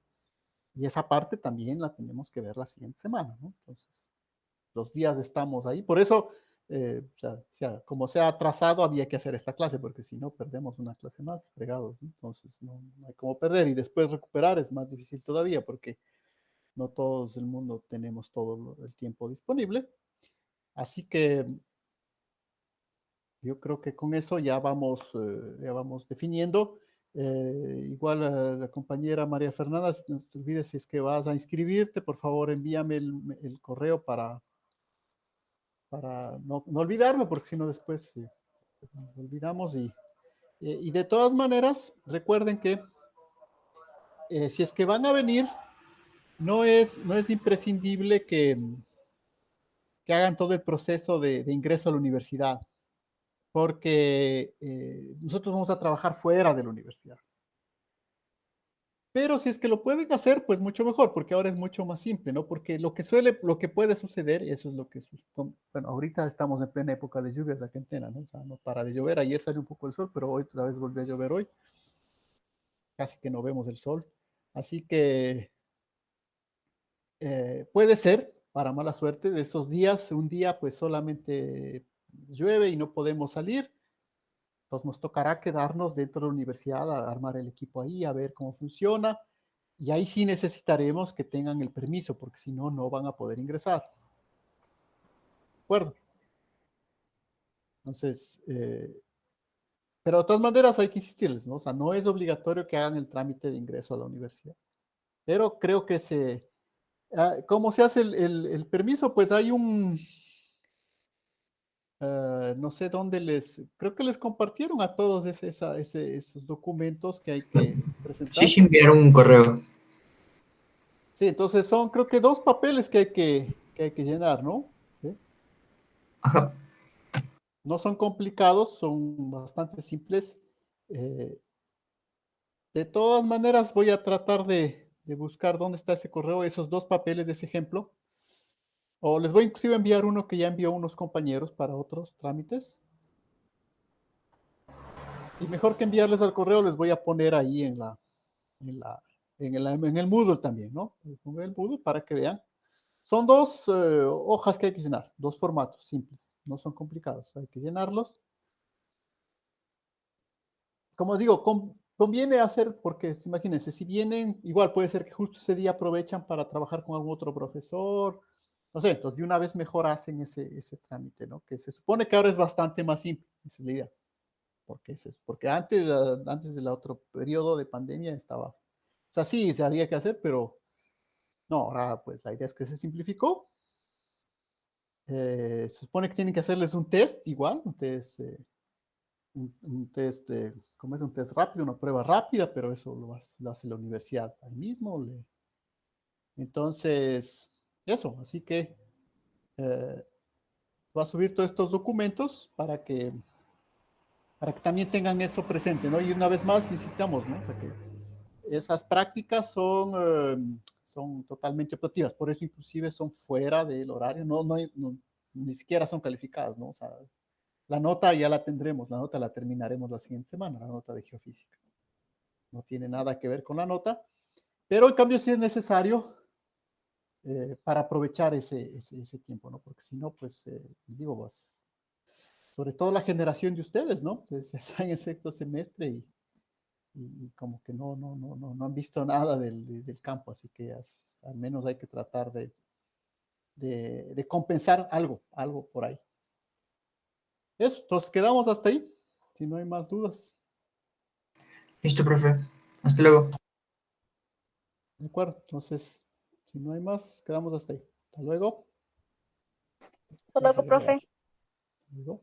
S1: Y esa parte también la tenemos que ver la siguiente semana, ¿no? Entonces, los días estamos ahí. Por eso, como se ha atrasado, había que hacer esta clase, porque si no, perdemos una clase más, fregados, ¿no? Entonces, no hay cómo perder. Y después recuperar es más difícil todavía, porque no todos el mundo tenemos todo el tiempo disponible. Así que yo creo que con eso ya vamos definiendo. Igual la compañera María Fernanda, no te olvides si es que vas a inscribirte, por favor envíame el correo para no olvidarme, porque si no después nos olvidamos. Y de todas maneras, recuerden que si es que van a venir, no es imprescindible que hagan todo el proceso de ingreso a la universidad, porque nosotros vamos a trabajar fuera de la universidad. Pero si es que lo pueden hacer, pues mucho mejor, porque ahora es mucho más simple, ¿no? Porque lo que puede suceder, eso es lo que, bueno, ahorita estamos en plena época de lluvias aquí en Tena, ¿no? O sea, no para de llover, ayer salió un poco el sol, pero hoy otra vez volvió a llover hoy, casi que no vemos el sol. Así que puede ser, para mala suerte, de esos días, un día pues solamente llueve y no podemos salir, entonces nos tocará quedarnos dentro de la universidad a armar el equipo ahí, a ver cómo funciona. Y ahí sí necesitaremos que tengan el permiso, porque si no, no van a poder ingresar. ¿De acuerdo? Entonces, pero de todas maneras hay que insistirles, ¿no? O sea, no es obligatorio que hagan el trámite de ingreso a la universidad. Pero creo que ¿cómo se hace el permiso? Pues hay no sé dónde creo que les compartieron a todos esos documentos que hay que
S2: Sí,
S1: presentar.
S2: sí enviaron un correo.
S1: Sí, entonces son creo que dos papeles que hay que llenar, ¿no? ¿Sí?
S2: Ajá.
S1: No son complicados, son bastante simples. Eh, de todas maneras, voy a tratar de buscar dónde está ese correo, esos dos papeles de ese ejemplo. O les voy inclusive a enviar uno que ya envió unos compañeros para otros trámites. Y mejor que enviarles al correo, les voy a poner ahí en la, en el Moodle también, ¿no? Les pongo el Moodle para que vean. Son dos hojas que hay que llenar, dos formatos simples, no son complicados, hay que llenarlos. Como digo, conviene hacer, porque imagínense, si vienen, igual puede ser que justo ese día aprovechan para trabajar con algún otro profesor, no sé, entonces de una vez mejor hacen ese trámite, ¿no? Que se supone que ahora es bastante más simple, esa es la idea, porque antes del otro periodo de pandemia o sea, sí, se había que hacer, pero no, ahora pues la idea es que se simplificó. Se supone que tienen que hacerles un test igual, un test, ¿cómo es? Un test rápido, una prueba rápida, pero eso lo hace la universidad ahí mismo. Entonces, eso, así que eh, va a subir todos estos documentos para que también tengan eso presente, ¿no? Y una vez más, insistamos, ¿no? O sea, que esas prácticas son totalmente optativas, por eso inclusive son fuera del horario, ni siquiera son calificadas, ¿no? O sea, la nota ya la tendremos, la nota la terminaremos la siguiente semana, la nota de geofísica. No tiene nada que ver con la nota, pero en cambio sí es necesario para aprovechar ese tiempo, ¿no? Porque si no, pues, digo, sobre todo la generación de ustedes, ¿no? Ustedes ya están en sexto semestre y como que no han visto nada del campo, así que al menos hay que tratar de compensar algo por ahí. Eso, entonces quedamos hasta ahí, si no hay más dudas.
S2: Listo, profe. Hasta luego.
S1: De acuerdo, entonces, si no hay más, quedamos hasta ahí. Hasta luego.
S3: Hasta luego, profe.
S1: Hasta luego.